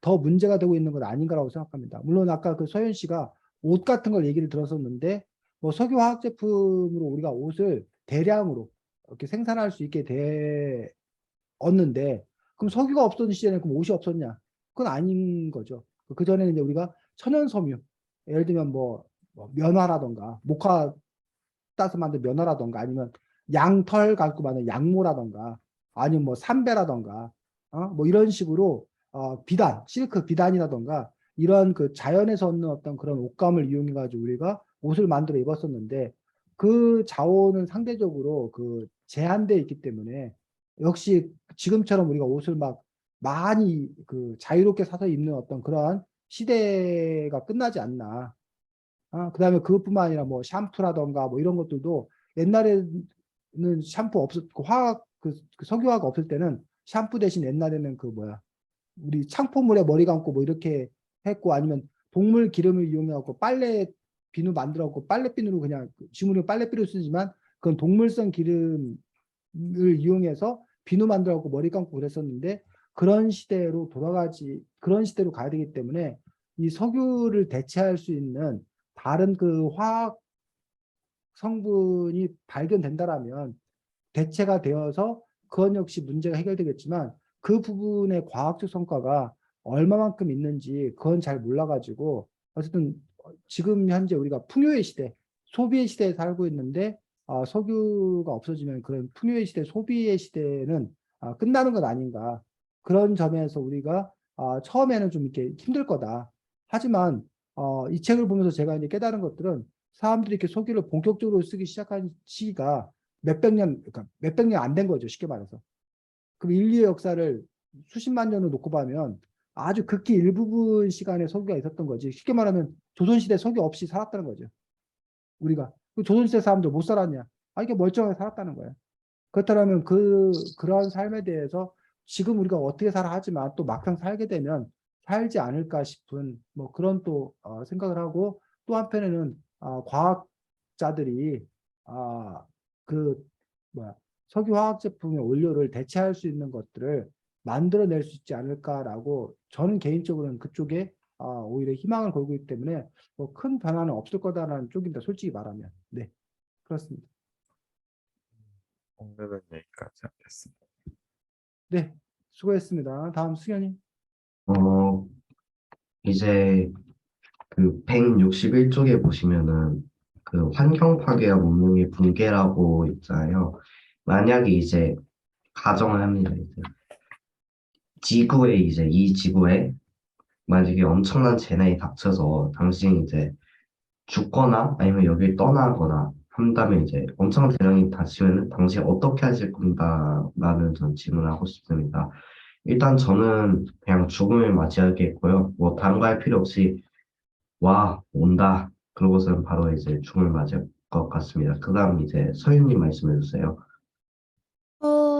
더 문제가 되고 있는 건 아닌가라고 생각합니다. 물론 아까 그 서현 씨가 옷 같은 걸 얘기를 들었었는데 뭐 석유 화학 제품으로 우리가 옷을 대량으로 이렇게 생산할 수 있게 되었는데 그럼 석유가 없었던 시절에 그럼 옷이 없었냐? 그건 아닌 거죠. 그 전에는 이제 우리가 천연 섬유 예를 들면 뭐 면화라던가 목화 따서 만든 면화라던가 아니면 양털 갖고 만든 양모라던가 아니면 뭐 삼배라던가 뭐 이런 식으로 비단, 실크 비단이라던가 이런 그 자연에서 얻는 어떤 그런 옷감을 이용해 가지고 우리가 옷을 만들어 입었었는데 그 자원은 상대적으로 그 제한되어 있기 때문에 역시 지금처럼 우리가 옷을 막 많이 그 자유롭게 사서 입는 어떤 그러한 시대가 끝나지 않나. 그다음에 그것뿐만 아니라 뭐 샴푸라던가 뭐 이런 것들도 옛날에는 샴푸 없었고 그 석유화가 없을 때는 샴푸 대신 옛날에는 그 뭐야 우리 창포물에 머리 감고 뭐 이렇게 했고 아니면 동물 기름을 이용해갖고 빨래 비누 만들었고 빨래비누로 그냥 지문으로 빨래비누 쓰지만 그건 동물성 기름을 이용해서 비누 만들었고 머리 감고 그랬었는데 그런 시대로 가야 되기 때문에 이 석유를 대체할 수 있는 다른 그 화학 성분이 발견된다라면 대체가 되어서 그건 역시 문제가 해결되겠지만 그 부분의 과학적 성과가 얼마만큼 있는지 그건 잘 몰라가지고 어쨌든 지금 현재 우리가 풍요의 시대, 소비의 시대에 살고 있는데 석유가 없어지면 그런 풍요의 시대, 소비의 시대는 끝나는 것 아닌가. 그런 점에서 우리가 처음에는 좀 이렇게 힘들 거다. 하지만 이 책을 보면서 제가 이제 깨달은 것들은 사람들이 이렇게 석유를 본격적으로 쓰기 시작한 시기가 그러니까 몇백 년 안 된 거죠. 쉽게 말해서. 그럼 인류의 역사를 수십만 년을 놓고 보면 아주 극히 일부분 시간에 석유가 있었던 거지. 쉽게 말하면 조선시대 석유 없이 살았다는 거죠. 우리가. 그 조선시대 사람들 못 살았냐? 이게 멀쩡하게 살았다는 거예요. 그렇다면 그러한 삶에 대해서 지금 우리가 어떻게 살아 하지만 또 막상 살게 되면 살지 않을까 싶은 뭐 그런 또 생각을 하고 또 한편에는 과학자들이 그 뭐야 석유 화학 제품의 원료를 대체할 수 있는 것들을 만들어낼 수 있지 않을까라고 저는 개인적으로는 그쪽에 오히려 희망을 걸고 있기 때문에 뭐 큰 변화는 없을 거다라는 쪽입니다. 솔직히 말하면. 네, 그렇습니다. 오늘은 여기까지 하겠습니다. 네, 수고했습니다. 다음 수현님. 어, 이제 그 161쪽에 보시면은 그 환경 파괴와 문명의 붕괴라고 있잖아요. 만약에 이제 가정을 합니다. 이제 이 지구에 만약에 엄청난 재난이 닥쳐서 당신이 이제 죽거나 아니면 여길 떠나거나 한다면 이제 엄청난 재난이 닥치면 당신이 어떻게 하실 건가라는 전 질문을 하고 싶습니다. 일단 저는 그냥 죽음을 맞이하겠고요. 뭐 다른 거 할 필요 없이 와 온다. 그러고서는 바로 이제 죽음을 맞이할 것 같습니다. 그다음 이제 서윤님 말씀해 주세요.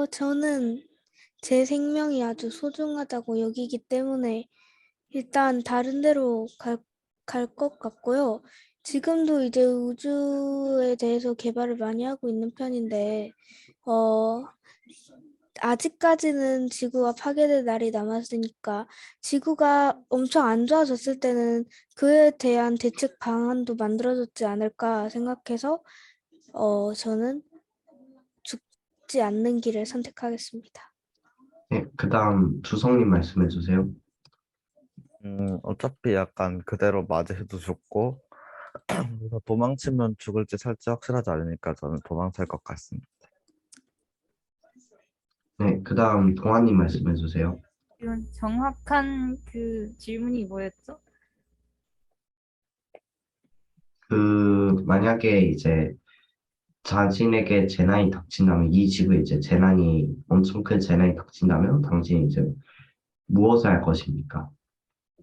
저는 제 생명이 아주 소중하다고 여기기 때문에 일단 다른 데로 갈 것 같고요. 지금도 이제 우주에 대해서 개발을 많이 하고 있는 편인데, 아직까지는 지구가 파괴될 날이 남았으니까 지구가 엄청 안 좋아졌을 때는 그에 대한 대책 방안도 만들어졌지 않을까 생각해서 저는 죽지 않는 길을 선택하겠습니다. 네, 그다음 주성님 말씀해 주세요. 어차피 약간 그대로 맞이해도 죽고 그래서 도망치면 죽을지 살지 확실하지 않으니까 저는 도망칠 것 같습니다. 네, 그다음 동아님 말씀해 주세요. 이건 정확한 그 질문이 뭐였죠? 만약에 이제 자신에게 재난이 닥친다면 이 지구에 이제 재난이 엄청 큰 재난이 닥친다면 당신이 이제 무엇을 할 것입니까?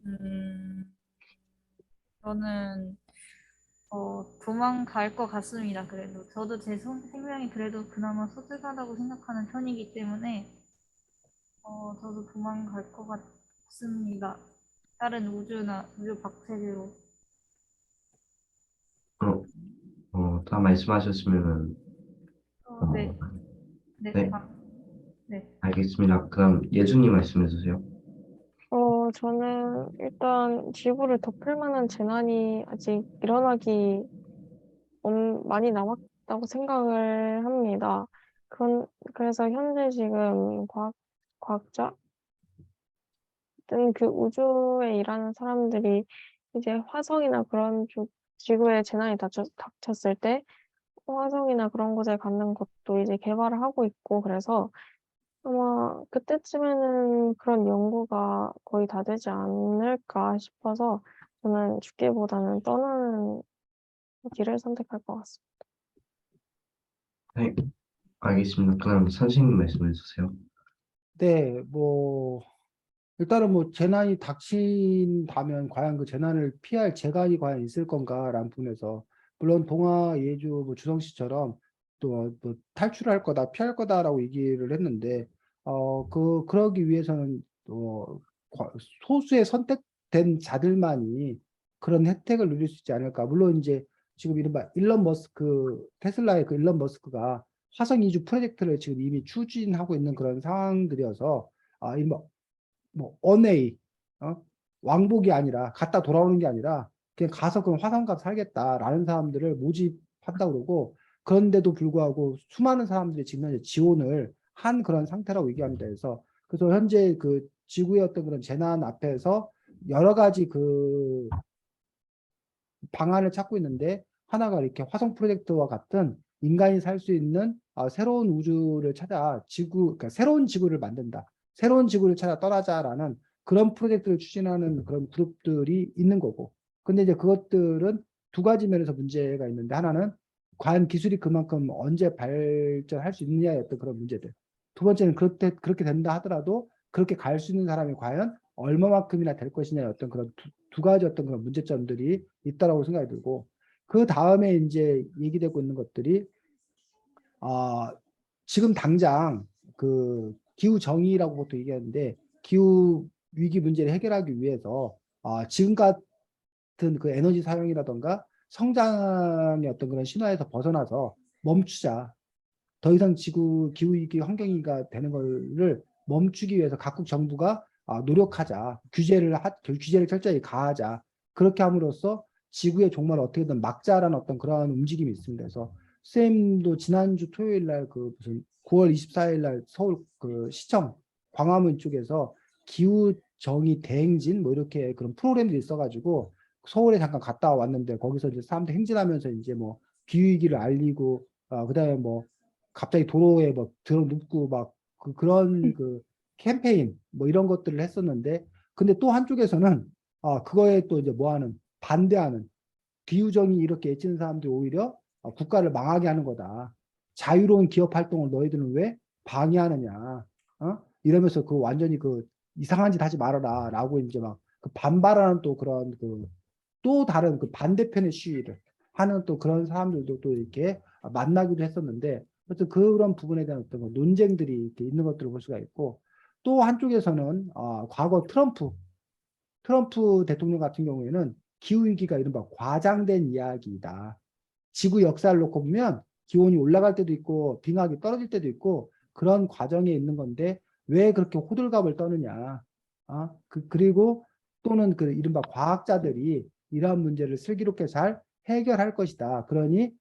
음, 저는 도망갈 것 같습니다. 그래도 저도 제 생명이 그래도 그나마 소중하다고 생각하는 편이기 때문에 저도 도망갈 것 같습니다. 다른 우주나 우주 밖세계로. 다 말씀하셨으면은 네, 어, 네, 네, 네. 알겠습니다. 그럼 예준님 말씀해 주세요. 저는 일단 지구를 덮을 만한 재난이 아직 일어나기 많이 남았다고 생각을 합니다. 그래서 현재 지금 과학자 등 그 우주에 일하는 사람들이 이제 화성이나 그런 쪽 지구에 재난이 닥쳤을 때 화성이나 그런 곳에 가는 것도 이제 개발을 하고 있고 그래서 아마 그때쯤에는 그런 연구가 거의 다 되지 않을까 싶어서 저는 죽기보다는 떠나는 길을 선택할 것 같습니다. 네, 알겠습니다. 그럼 선생님 말씀해 주세요. 네, 뭐 일단은 뭐 재난이 닥친다면 과연 그 재난을 피할 재간이 과연 있을 건가라는 부분에서 물론 동아 예주 뭐 주성 씨처럼 또 뭐 탈출할 거다 피할 거다라고 얘기를 했는데 그러기 위해서는 또 소수의 선택된 자들만이 그런 혜택을 누릴 수 있지 않을까. 물론 이제 지금 이른바 테슬라의 그 일론 머스크가 화성 이주 프로젝트를 지금 이미 추진하고 있는 그런 상황들이어서 뭐 언웨이, 왕복이 아니라 갔다 돌아오는 게 아니라 그냥 가서 그럼 화성 가서 살겠다라는 사람들을 모집한다 그러고, 그런데도 불구하고 수많은 사람들이 지금 현재 지원을 한 그런 상태라고 얘기합니다. 그래서 현재 그 지구의 어떤 그런 재난 앞에서 여러 가지 그 방안을 찾고 있는데, 하나가 이렇게 화성 프로젝트와 같은 인간이 살 수 있는 새로운 우주를 찾아 그러니까 새로운 지구를 만든다. 새로운 지구를 찾아 떠나자라는 그런 프로젝트를 추진하는 그런 그룹들이 있는 거고. 근데 이제 그것들은 두 가지 면에서 문제가 있는데, 하나는 과연 기술이 그만큼 언제 발전할 수 있느냐의 어떤 그런 문제들. 두 번째는 그렇게 된다 하더라도 그렇게 갈 수 있는 사람이 과연 얼마만큼이나 될 것이냐의 어떤 그런 두 가지 어떤 그런 문제점들이 있다라고 생각이 들고, 그 다음에 이제 얘기되고 있는 것들이 지금 당장 그 기후 정의라고 보통 얘기하는데, 기후 위기 문제를 해결하기 위해서 지금 같은 그 에너지 사용이라던가 성장의 어떤 그런 신화에서 벗어나서 멈추자. 더 이상 기후 위기 환경위기가 되는 거를 멈추기 위해서 각국 정부가 노력하자. 규제를 철저히 가하자. 그렇게 함으로써 지구의 종말을 어떻게든 막자라는 어떤 그런 움직임이 있습니다. 그래서 쌤도 지난주 토요일 날 그 무슨 9월 24일 날 서울 그 시청 광화문 쪽에서 기후 정의 대행진 뭐 이렇게 그런 프로그램들이 있어가지고 서울에 잠깐 갔다 왔는데, 거기서 이제 사람들 행진하면서 이제 뭐 기후 위기를 알리고, 그다음에 뭐 갑자기 도로에 뭐 들어 눕고 막 그런 그 캠페인 뭐 이런 것들을 했었는데, 근데 또 한쪽에서는 그거에 또 이제 뭐하는 반대하는, 기후정이 이렇게 애치는 사람들이 오히려 국가를 망하게 하는 거다. 자유로운 기업 활동을 너희들은 왜 방해하느냐. 이러면서 그 완전히 그 이상한 짓 하지 말아라 라고 이제 막 그 반발하는 또 그런 그 또 다른 그 반대편의 시위를 하는 또 그런 사람들도 또 이렇게 만나기도 했었는데, 어쨌든 그런 부분에 대한 어떤 논쟁들이 이렇게 있는 것들을 볼 수가 있고, 또 한쪽에서는 과거 트럼프 대통령 같은 경우에는 기후위기가 이른바 과장된 이야기이다. 지구 역사를 놓고 보면 기온이 올라갈 때도 있고 빙하기 떨어질 때도 있고 그런 과정에 있는 건데, 왜 그렇게 호들갑을 떠느냐. 그리고 또는 그 이른바 과학자들이 이러한 문제를 슬기롭게 잘 해결할 것이다. 그러니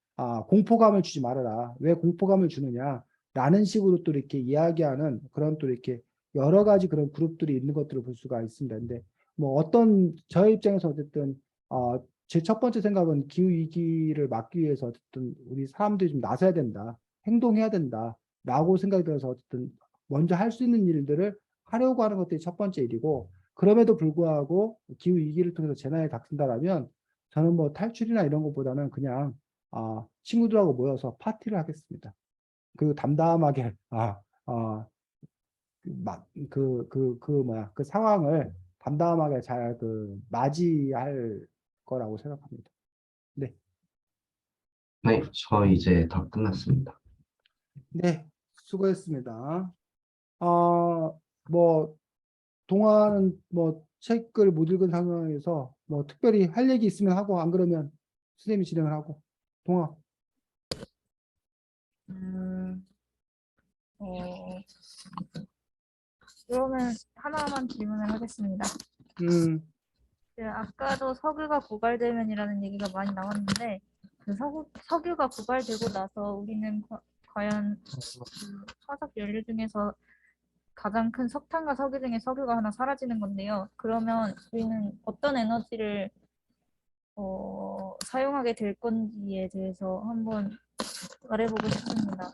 공포감을 주지 말아라. 왜 공포감을 주느냐. 라는 식으로 또 이렇게 이야기하는 그런 또 이렇게 여러 가지 그런 그룹들이 있는 것들을 볼 수가 있습니다. 근데 뭐 저의 입장에서 어쨌든 제 첫 번째 생각은 기후 위기를 막기 위해서 어쨌든 우리 사람들이 좀 나서야 된다, 행동해야 된다라고 생각이 들어서 어쨌든 먼저 할 수 있는 일들을 하려고 하는 것들이 첫 번째 일이고, 그럼에도 불구하고 기후 위기를 통해서 재난이 닥친다라면 저는 뭐 탈출이나 이런 것보다는 그냥 친구들하고 모여서 파티를 하겠습니다. 그 담담하게 그 상황을 담담하게 잘 맞이할 거라고 생각합니다. 네, 네, 저 이제 다 끝났습니다. 네, 수고했습니다. 뭐 동화는 뭐 책을 못 읽은 상황에서 뭐 특별히 할 얘기 있으면 하고, 안 그러면 선생님이 진행을 하고. 동화. 음, 어, 그러면 하나만 질문을 하겠습니다. 아까도 석유가 고갈되면이라는 얘기가 많이 나왔는데, 그 석유가 고갈되고 나서 우리는 과연 그 화석 연료 중에서 가장 큰 석탄과 석유 중에 석유가 하나 사라지는 건데요. 그러면 우리는 어떤 에너지를 사용하게 될 건지에 대해서 한번 말해보고 싶습니다.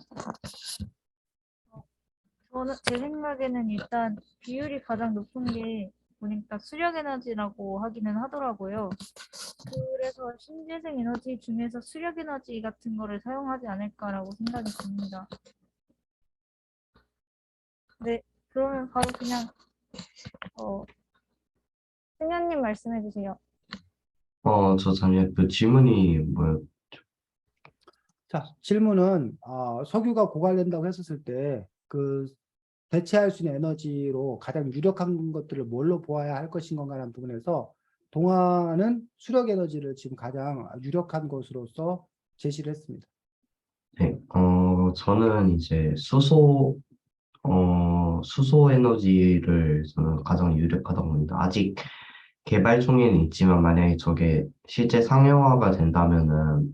제 생각에는 일단 비율이 가장 높은 게 보니까 수력 에너지라고 하기는 하더라고요. 그래서 신재생 에너지 중에서 수력 에너지 같은 거를 사용하지 않을까라고 생각이 듭니다. 네, 그러면 바로 그냥 승현님 말씀해 주세요. 저 잠시만 그 질문이 뭐예요? 자, 질문은 석유가 고갈된다고 했었을 때 그 대체할 수 있는 에너지로 가장 유력한 것들을 뭘로 보아야 할 것인 건가라는 부분에서 동화는 수력 에너지를 지금 가장 유력한 것으로서 제시를 했습니다. 네, 저는 이제 수소 에너지를 저는 가장 유력하다고 봅니다. 아직 개발 중에는 있지만 만약에 저게 실제 상용화가 된다면은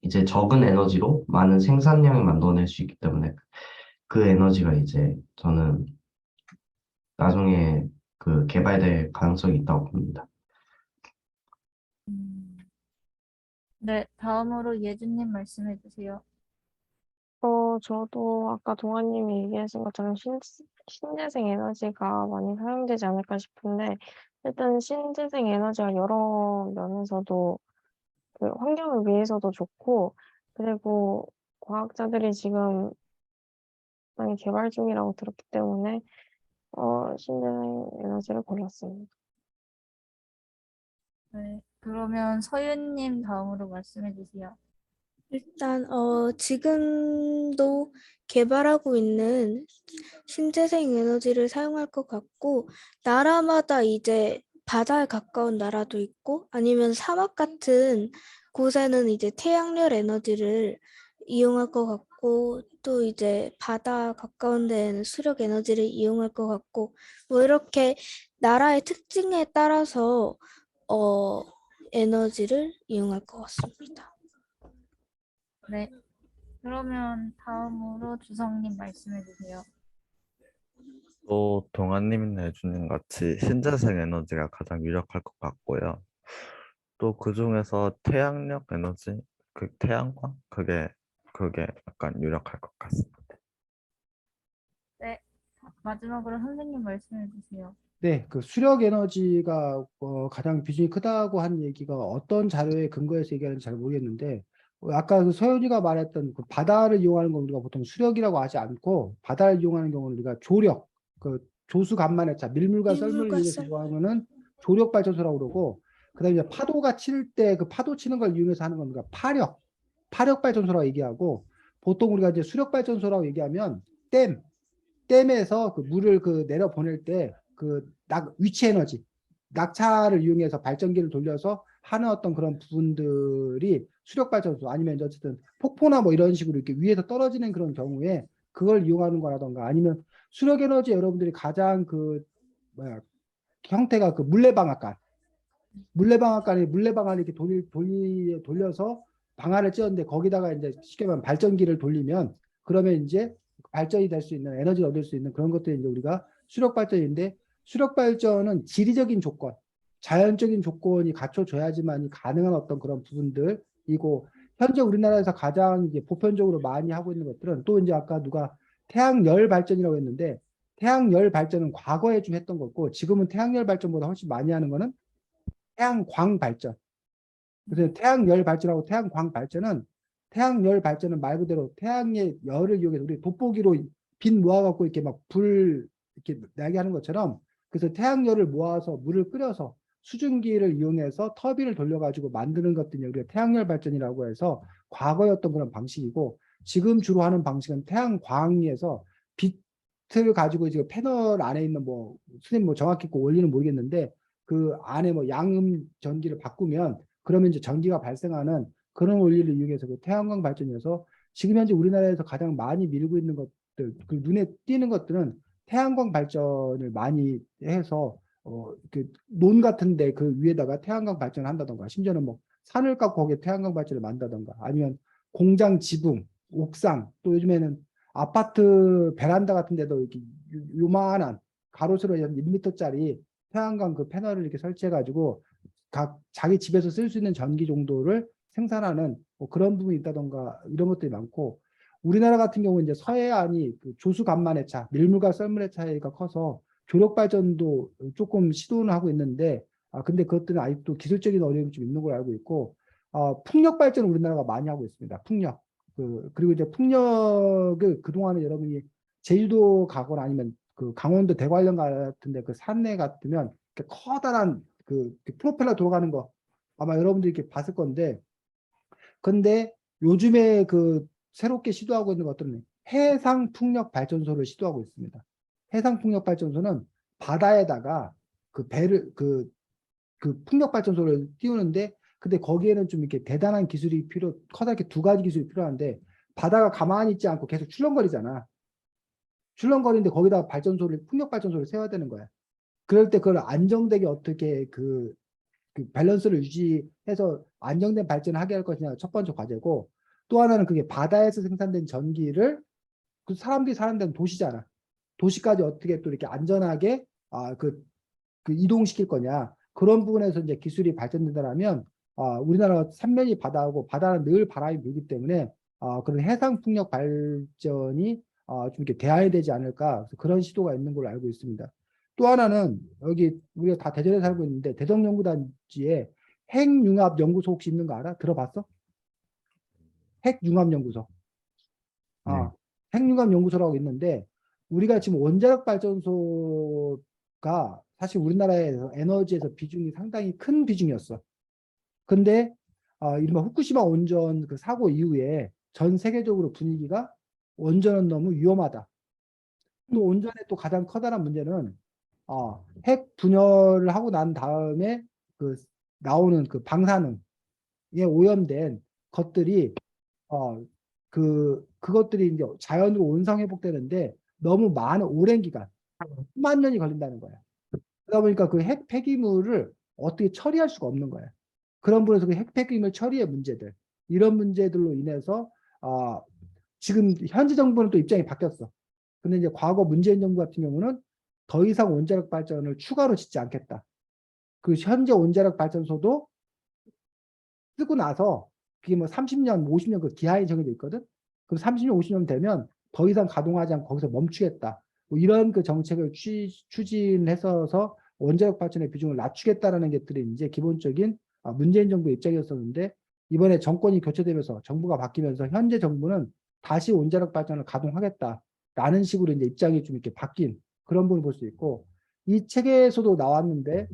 이제 적은 에너지로 많은 생산량을 만들어낼 수 있기 때문에 그 에너지가 이제 저는 나중에 그 개발될 가능성이 있다고 봅니다. 네, 다음으로 예준님 말씀해 주세요. 저도 아까 동아님이 얘기하신 것처럼 신재생 에너지가 많이 사용되지 않을까 싶은데, 일단 신재생 에너지가 여러 면에서도 그 환경을 위해서도 좋고, 그리고 과학자들이 지금 많이 개발 중이라고 들었기 때문에, 신재생 에너지를 골랐습니다. 네, 그러면 서윤님 다음으로 말씀해 주세요. 일단 지금도 개발하고 있는 신재생 에너지를 사용할 것 같고, 나라마다 이제 바다에 가까운 나라도 있고 아니면 사막 같은 곳에는 이제 태양열 에너지를 이용할 것 같고, 또 이제 바다 가까운 데에는 수력 에너지를 이용할 것 같고, 뭐 이렇게 나라의 특징에 따라서 에너지를 이용할 것 같습니다. 네, 그러면 다음으로 주성님 말씀해 주세요. 또 동아님이나 예준님 같이 신재생 에너지가 가장 유력할 것 같고요. 또 그중에서 태양력 에너지, 그 태양광 그게 약간 유력할 것 같습니다. 네, 마지막으로 선생님 말씀해 주세요. 네, 그 수력 에너지가 가장 비중이 크다고 한 얘기가 어떤 자료에 근거해서 얘기하는지 잘 모르겠는데, 아까 그 서현이가 말했던 그 바다를 이용하는 건 우리가 보통 수력이라고 하지 않고, 바다를 이용하는 경우는 우리가 조력, 그 조수 간만의 차, 밀물과 썰물을 밀물과 이용해서 썰. 이용하면은 조력 발전소라고 그러고, 그다음에 이제 파도가 칠 때 그 파도 치는 걸 이용해서 하는 건 우리가 파력 발전소라고 얘기하고, 보통 우리가 이제 수력 발전소라고 얘기하면 댐에서 그 물을 그 내려 보낼 때 그 위치 에너지, 낙차를 이용해서 발전기를 돌려서 하는 어떤 그런 부분들이 수력 발전소 아니면 이제 어쨌든 폭포나 뭐 이런 식으로 이렇게 위에서 떨어지는 그런 경우에 그걸 이용하는 거라던가, 아니면 수력 에너지 여러분들이 가장 그 뭐야 형태가 그 물레방앗간에 이렇게 돌려서 방아를 찧었는데 거기다가 이제 쉽게 말하면 발전기를 돌리면 그러면 이제 발전이 될 수 있는 에너지를 얻을 수 있는 그런 것들이 이제 우리가 수력 발전인데, 수력 발전은 지리적인 조건, 자연적인 조건이 갖춰져야지만 가능한 어떤 그런 부분들이고, 현재 우리나라에서 가장 이제 보편적으로 많이 하고 있는 것들은 또 이제 아까 누가 태양열 발전이라고 했는데, 태양열 발전은 과거에 좀 했던 거고, 지금은 태양열 발전보다 훨씬 많이 하는 거는 태양광 발전. 그래서 태양열 발전하고 태양열 발전은 말 그대로 태양의 열을 이용해서 우리 돋보기로 빛 모아갖고 이렇게 막 불 이렇게 나게 하는 것처럼, 그래서 태양열을 모아서 물을 끓여서 수증기를 이용해서 터빈을 돌려가지고 만드는 것들이 우리가 태양열 발전이라고 해서 과거였던 그런 방식이고, 지금 주로 하는 방식은 태양광에서 빛을 가지고 이제 패널 안에 있는 뭐 선생님 뭐 정확히 그 원리는 모르겠는데, 그 안에 뭐 양음 전기를 바꾸면 그러면 이제 전기가 발생하는 그런 원리를 이용해서 그 태양광 발전이어서, 지금 현재 우리나라에서 가장 많이 밀고 있는 것들, 그 눈에 띄는 것들은 태양광 발전을 많이 해서 그논 같은데 그 위에다가 태양광 발전을 한다던가, 심지어는 뭐 산을 깎고 거기에 태양광 발전을 만든다던가, 아니면 공장 지붕, 옥상, 또 요즘에는 아파트 베란다 같은 데도 이렇게 요만한 가로수로 한 1m짜리 태양광 그 패널을 이렇게 설치해가지고 각 자기 집에서 쓸 수 있는 전기 정도를 생산하는 뭐 그런 부분이 있다던가, 이런 것들이 많고, 우리나라 같은 경우는 이제 서해안이 그 조수 간만의 차, 밀물과 썰물의 차이가 커서 조력 발전도 조금 시도는 하고 있는데, 근데 그것들은 아직도 기술적인 어려움이 좀 있는 걸로 알고 있고, 풍력 발전은 우리나라가 많이 하고 있습니다. 풍력. 그리고 이제 풍력을 그동안에 여러분이 제주도 가거나 아니면 그 강원도 대관령 같은데 그 산에 같으면 커다란 그 프로펠러 돌아가는 거 아마 여러분들이 이렇게 봤을 건데, 근데 요즘에 그 새롭게 시도하고 있는 것들은 해상 풍력 발전소를 시도하고 있습니다. 해상 풍력 발전소는 바다에다가 그 배를 그 풍력 발전소를 띄우는데 근데 거기에는 좀 이렇게 대단한 기술이 커다랗게 두 가지 기술이 필요한데 바다가 가만히 있지 않고 계속 출렁거리잖아. 출렁거리는데 거기다가 풍력 발전소를 세워야 되는 거야. 그럴 때 그걸 안정되게 어떻게 그 밸런스를 유지해서 안정된 발전을 하게 할 것이냐 첫 번째 과제고 또 하나는 그게 바다에서 생산된 전기를 그 사람들이 사는 데는 도시잖아. 도시까지 어떻게 또 이렇게 안전하게 그 이동시킬 거냐. 그런 부분에서 이제 기술이 발전된다면 우리나라 삼면이 바다고 바다는 늘 바람이 불기 때문에 그런 해상 풍력 발전이 좀 이렇게 대안이 되지 않을까 그래서 그런 시도가 있는 걸로 알고 있습니다. 또 하나는 여기 우리가 다 대전에 살고 있는데 대성연구단지에 핵융합연구소 혹시 있는 거 알아? 들어봤어? 핵융합연구소. 네. 핵융합연구소라고 있는데 우리가 지금 원자력 발전소가 사실 우리나라에서 에너지에서 비중이 상당히 큰 비중이었어. 근데 이른바 후쿠시마 원전 그 사고 이후에 전 세계적으로 분위기가 원전은 너무 위험하다. 또 원전의 또 가장 커다란 문제는 핵 분열을 하고 난 다음에 그 나오는 그 방사능에 오염된 것들이 그것들이 이제 자연으로 원상 회복되는데 너무 많은 오랜 기간 수만 년이 걸린다는 거야. 그러다 보니까 그 핵 폐기물을 어떻게 처리할 수가 없는 거야. 그런 부분에서 그 핵 폐기물 처리의 문제들 이런 문제들로 인해서 지금 현재 정부는 또 입장이 바뀌었어. 근데 이제 과거 문재인 정부 같은 경우는 더 이상 원자력 발전을 추가로 짓지 않겠다. 그 현재 원자력 발전소도 쓰고 나서 그게 뭐 30년, 50년 그 기한이 정해져 있거든. 그럼 30년, 50년 되면 더 이상 가동하지 않고 거기서 멈추겠다. 뭐 이런 그 정책을 추진해서 원자력 발전의 비중을 낮추겠다라는 것들이 이제 기본적인 문재인 정부의 입장이었었는데 이번에 정권이 교체되면서 정부가 바뀌면서 현재 정부는 다시 원자력 발전을 가동하겠다라는 식으로 이제 입장이 좀 이렇게 바뀐 그런 부분을 볼 수 있고 이 책에서도 나왔는데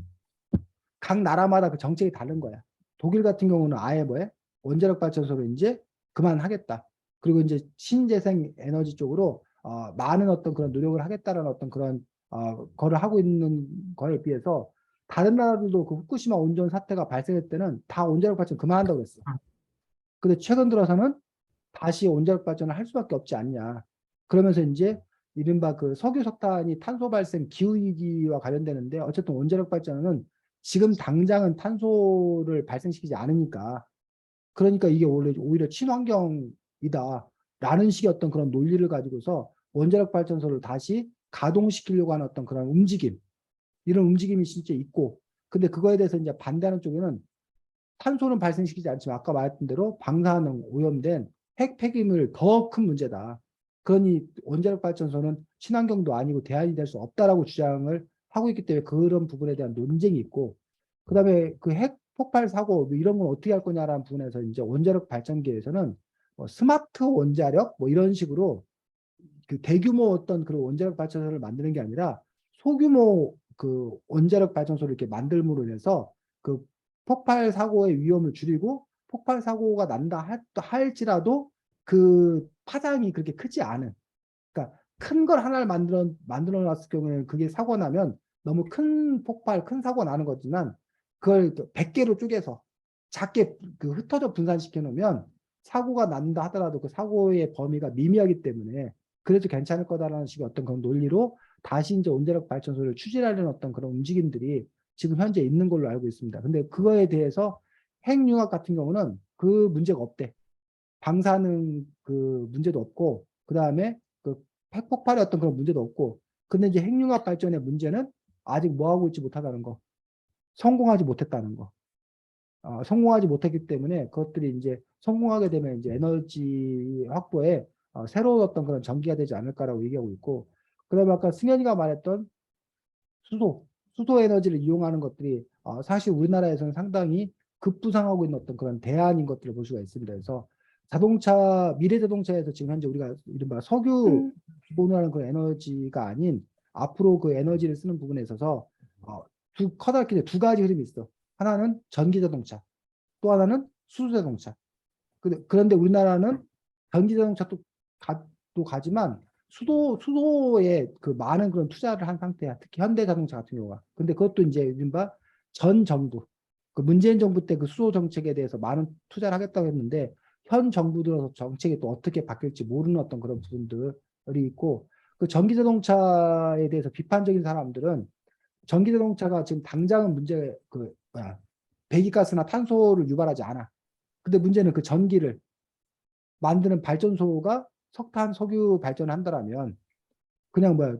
각 나라마다 그 정책이 다른 거야. 독일 같은 경우는 아예 뭐해? 원자력 발전소를 이제 그만하겠다. 그리고 이제 신재생 에너지 쪽으로 많은 어떤 그런 노력을 하겠다라는 어떤 그런 거를 하고 있는 거에 비해서 다른 나라들도 그 후쿠시마 원전 사태가 발생할 때는 다 원자력 발전 그만한다고 그랬어. 근데 최근 들어서는 다시 원자력 발전을 할 수밖에 없지 않냐. 그러면서 이제 이른바 그 석유 석탄이 탄소 발생 기후 위기와 관련되는데 어쨌든 원자력 발전은 지금 당장은 탄소를 발생시키지 않으니까 그러니까 이게 오히려 친환경이다라는 식의 어떤 그런 논리를 가지고서 원자력 발전소를 다시 가동시키려고 하는 어떤 그런 움직임 이런 움직임이 진짜 있고 근데 그거에 대해서 이제 반대하는 쪽에는 탄소는 발생시키지 않지만 아까 말했던 대로 방사능 오염된 핵 폐기물 더 큰 문제다. 그러니 원자력 발전소는 친환경도 아니고 대안이 될 수 없다라고 주장을 하고 있기 때문에 그런 부분에 대한 논쟁이 있고 그다음에 그 핵 폭발 사고 뭐 이런 건 어떻게 할 거냐라는 부분에서 이제 원자력 발전기에서는 뭐 스마트 원자력 뭐 이런 식으로 그 대규모 어떤 그런 원자력 발전소를 만드는 게 아니라 소규모 그 원자력 발전소를 이렇게 만들므로 인해서 그 폭발 사고의 위험을 줄이고 폭발 사고가 난다 할지라도 그 파장이 그렇게 크지 않은 그러니까 큰 걸 하나를 만들어 놨을 경우에는 그게 사고 나면 너무 큰 폭발, 큰 사고 나는 거지만 그걸 100개로 쪼개서 작게 그 흩어져 분산시켜 놓으면 사고가 난다 하더라도 그 사고의 범위가 미미하기 때문에 그래도 괜찮을 거다라는 식의 어떤 그런 논리로 다시 이제 원자력 발전소를 추진하려는 어떤 그런 움직임들이 지금 현재 있는 걸로 알고 있습니다. 근데 그거에 대해서 핵융합 같은 경우는 그 문제가 없대. 방사능 그 문제도 없고 그다음에 그 핵폭발의 어떤 그런 문제도 없고 근데 이제 핵융합 발전의 문제는 아직 뭐 하고 있지 못하다는 거 성공하지 못했다는 거 성공하지 못했기 때문에 그것들이 이제 성공하게 되면 이제 에너지 확보에 새로운 어떤 그런 전기가 되지 않을까라고 얘기하고 있고 그다음에 아까 승현이가 말했던 수소 에너지를 이용하는 것들이 사실 우리나라에서는 상당히 급부상하고 있는 어떤 그런 대안인 것들을 볼 수가 있습니다. 그래서 미래 자동차에서 지금 현재 우리가 이른바 석유 기본으로 하는 그 에너지가 아닌 앞으로 그 에너지를 쓰는 부분에 있어서 커다랗게 두 가지 흐름이 있어. 하나는 전기 자동차, 또 하나는 수소 자동차. 그런데 우리나라는 전기 자동차도 가지만 수도에 그 많은 그런 투자를 한 상태야. 특히 현대자동차 같은 경우가. 근데 그것도 이제 이른바 전 정부, 그 문재인 정부 때 그 수도 정책에 대해서 많은 투자를 하겠다고 했는데 현 정부 들어서 정책이 또 어떻게 바뀔지 모르는 어떤 그런 부분들이 있고 그 전기 자동차에 대해서 비판적인 사람들은 전기 자동차가 지금 당장은 문제 그 뭐야 배기가스나 탄소를 유발하지 않아. 근데 문제는 그 전기를 만드는 발전소가 석탄, 석유 발전을 한다라면 그냥 뭐야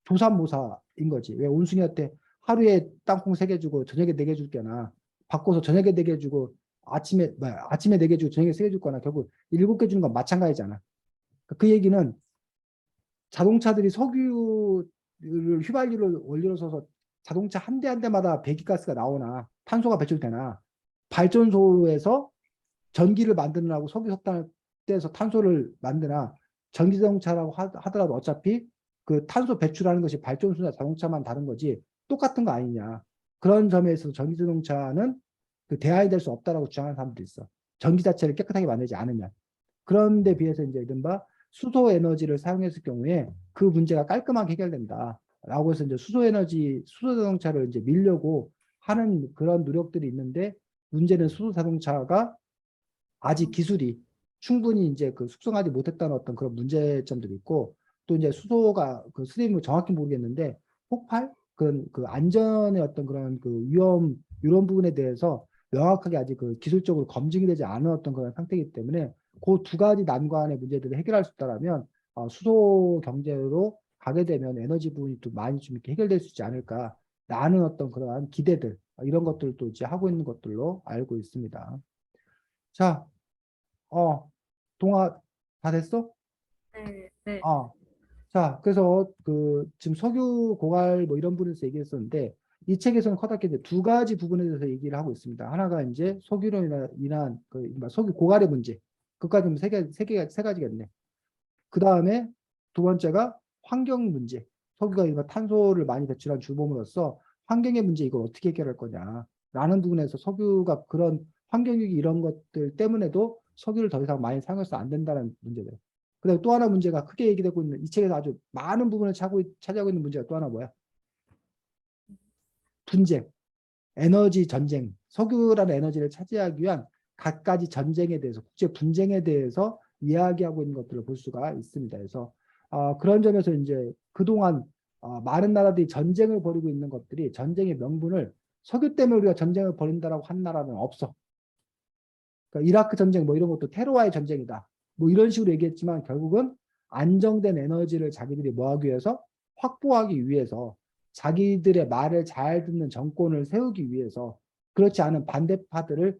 조삼모사인 거지. 왜 온순이한테 하루에 땅콩 3개 주고 저녁에 4개 줄 게나 바꿔서 저녁에 4개 주고 아침에 4개 주고 저녁에 3개 줄 거나 결국 7개 주는 건 마찬가지잖아. 그 얘기는 자동차들이 석유를 휘발유를 원료로 써서 자동차 한 대 한 대마다 배기가스가 나오나 탄소가 배출되나 발전소에서 전기를 만드느라고 석유 석탄을 떼서 탄소를 만드나 전기 자동차라고 하더라도 어차피 그 탄소 배출하는 것이 발전소나 자동차만 다른 거지 똑같은 거 아니냐. 그런 점에서 전기 자동차는 그 대안이 될 수 없다라고 주장하는 사람도 있어. 전기 자체를 깨끗하게 만들지 않으면. 그런데 비해서 이제 이른바 수소 에너지를 사용했을 경우에 그 문제가 깔끔하게 해결된다. 라고 해서 이제 수소 자동차를 이제 밀려고 하는 그런 노력들이 있는데 문제는 수소 자동차가 아직 기술이 충분히 이제 그 숙성하지 못했다는 어떤 그런 문제점들이 있고 또 이제 수소가 그 선생님은 정확히 모르겠는데 폭발 그런 그 안전의 어떤 그런 그 위험 이런 부분에 대해서 명확하게 아직 그 기술적으로 검증이 되지 않은 어떤 그런 상태이기 때문에 그 두 가지 난관의 문제들을 해결할 수 있다라면 수소 경제로 가게 되면 에너지 부분이 또 많이 좀 이렇게 해결될 수 있지 않을까라는 어떤 그러한 기대들 이런 것들도 이제 하고 있는 것들로 알고 있습니다. 자, 동화 다 됐어? 네, 네. 자, 그래서 그 지금 석유 고갈 뭐 이런 부분에서 얘기했었는데 이 책에서는 커다랗게 이제 두 가지 부분에 대해서 얘기를 하고 있습니다. 하나가 이제 석유로 인한 그 석유 고갈의 문제. 그까지는 세 가지겠네. 그 다음에 두 번째가 환경 문제. 석유가 이거 탄소를 많이 배출한 주범으로서 환경의 문제 이걸 어떻게 해결할 거냐라는 부분에서 석유가 그런 환경위기 이런 것들 때문에도 석유를 더 이상 많이 사용해서 안 된다는 문제들. 그다음에 또 하나 문제가 크게 얘기되고 있는 이 책에서 아주 많은 부분을 차지하고 있는 문제가 또 하나 뭐야? 분쟁, 에너지 전쟁, 석유라는 에너지를 차지하기 위한 갖가지 전쟁에 대해서 국제 분쟁에 대해서 이야기하고 있는 것들을 볼 수가 있습니다. 그래서 그런 점에서 이제 그동안 많은 나라들이 전쟁을 벌이고 있는 것들이 전쟁의 명분을 석유 때문에 우리가 전쟁을 벌인다라고 한 나라는 없어. 그러니까 이라크 전쟁 뭐 이런 것도 테러와의 전쟁이다. 뭐 이런 식으로 얘기했지만 결국은 안정된 에너지를 자기들이 뭐하기 위해서 확보하기 위해서 자기들의 말을 잘 듣는 정권을 세우기 위해서 그렇지 않은 반대파들을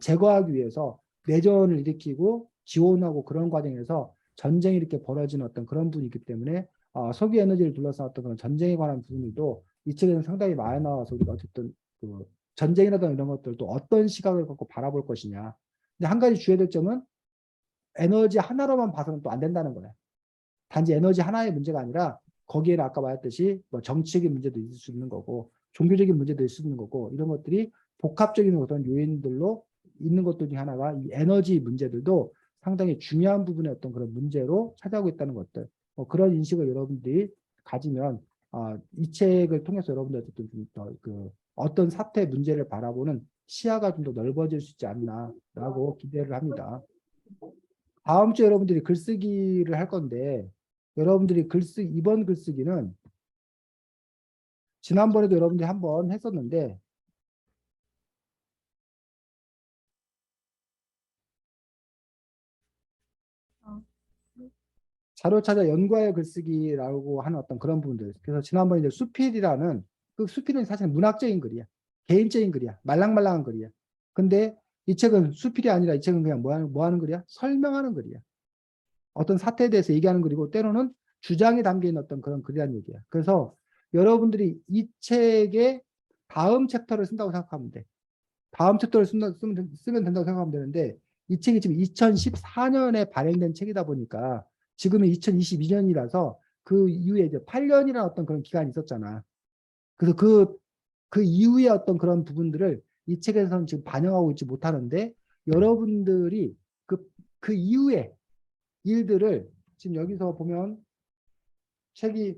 제거하기 위해서 내전을 일으키고 지원하고 그런 과정에서 전쟁이 이렇게 벌어지는 어떤 그런 부분이 있기 때문에 석유 에너지를 둘러싼 어떤 그런 전쟁에 관한 부분도 이 책에는 상당히 많이 나와서 우리가 어쨌든 그 전쟁이라든가 이런 것들도 어떤 시각을 갖고 바라볼 것이냐. 근데 한 가지 주의해야 될 점은 에너지 하나로만 봐서는 또 안 된다는 거예요. 단지 에너지 하나의 문제가 아니라 거기에는 아까 말했듯이 뭐 정치적인 문제도 있을 수 있는 거고 종교적인 문제도 있을 수 있는 거고 이런 것들이 복합적인 어떤 요인들로 있는 것들 중에 하나가 이 에너지 문제들도 상당히 중요한 부분의 어떤 그런 문제로 찾아오고 있다는 것들 그런 인식을 여러분들이 가지면 이 책을 통해서 여러분들 어쨌든 그 어떤 사태 문제를 바라보는 시야가 좀 더 넓어질 수 있지 않나라고 기대를 합니다. 다음 주에 여러분들이 글쓰기를 할 건데 여러분들이 이번 글쓰기는 지난번에도 여러분들이 한번 했었는데 자료 찾아 연구하여 글쓰기라고 하는 어떤 그런 부분들. 그래서 지난번에 이제 수필이라는 그 수필은 사실 문학적인 글이야. 개인적인 글이야. 말랑말랑한 글이야. 근데 이 책은 수필이 아니라 이 책은 그냥 뭐 하는 글이야? 설명하는 글이야. 어떤 사태에 대해서 얘기하는 글이고 때로는 주장이 담겨 있는 어떤 그런 글이라는 얘기야. 그래서 여러분들이 이 책의 다음 챕터를 쓴다고 생각하면 돼. 다음 챕터를 쓰면 된다고 생각하면 되는데 이 책이 지금 2014년에 발행된 책이다 보니까 지금은 2022년이라서 그 이후에 이제 8년이라는 어떤 그런 기간이 있었잖아. 그래서 그 이후의 어떤 그런 부분들을 이 책에서는 지금 반영하고 있지 못하는데 여러분들이 그 이후에 일들을 지금 여기서 보면 책이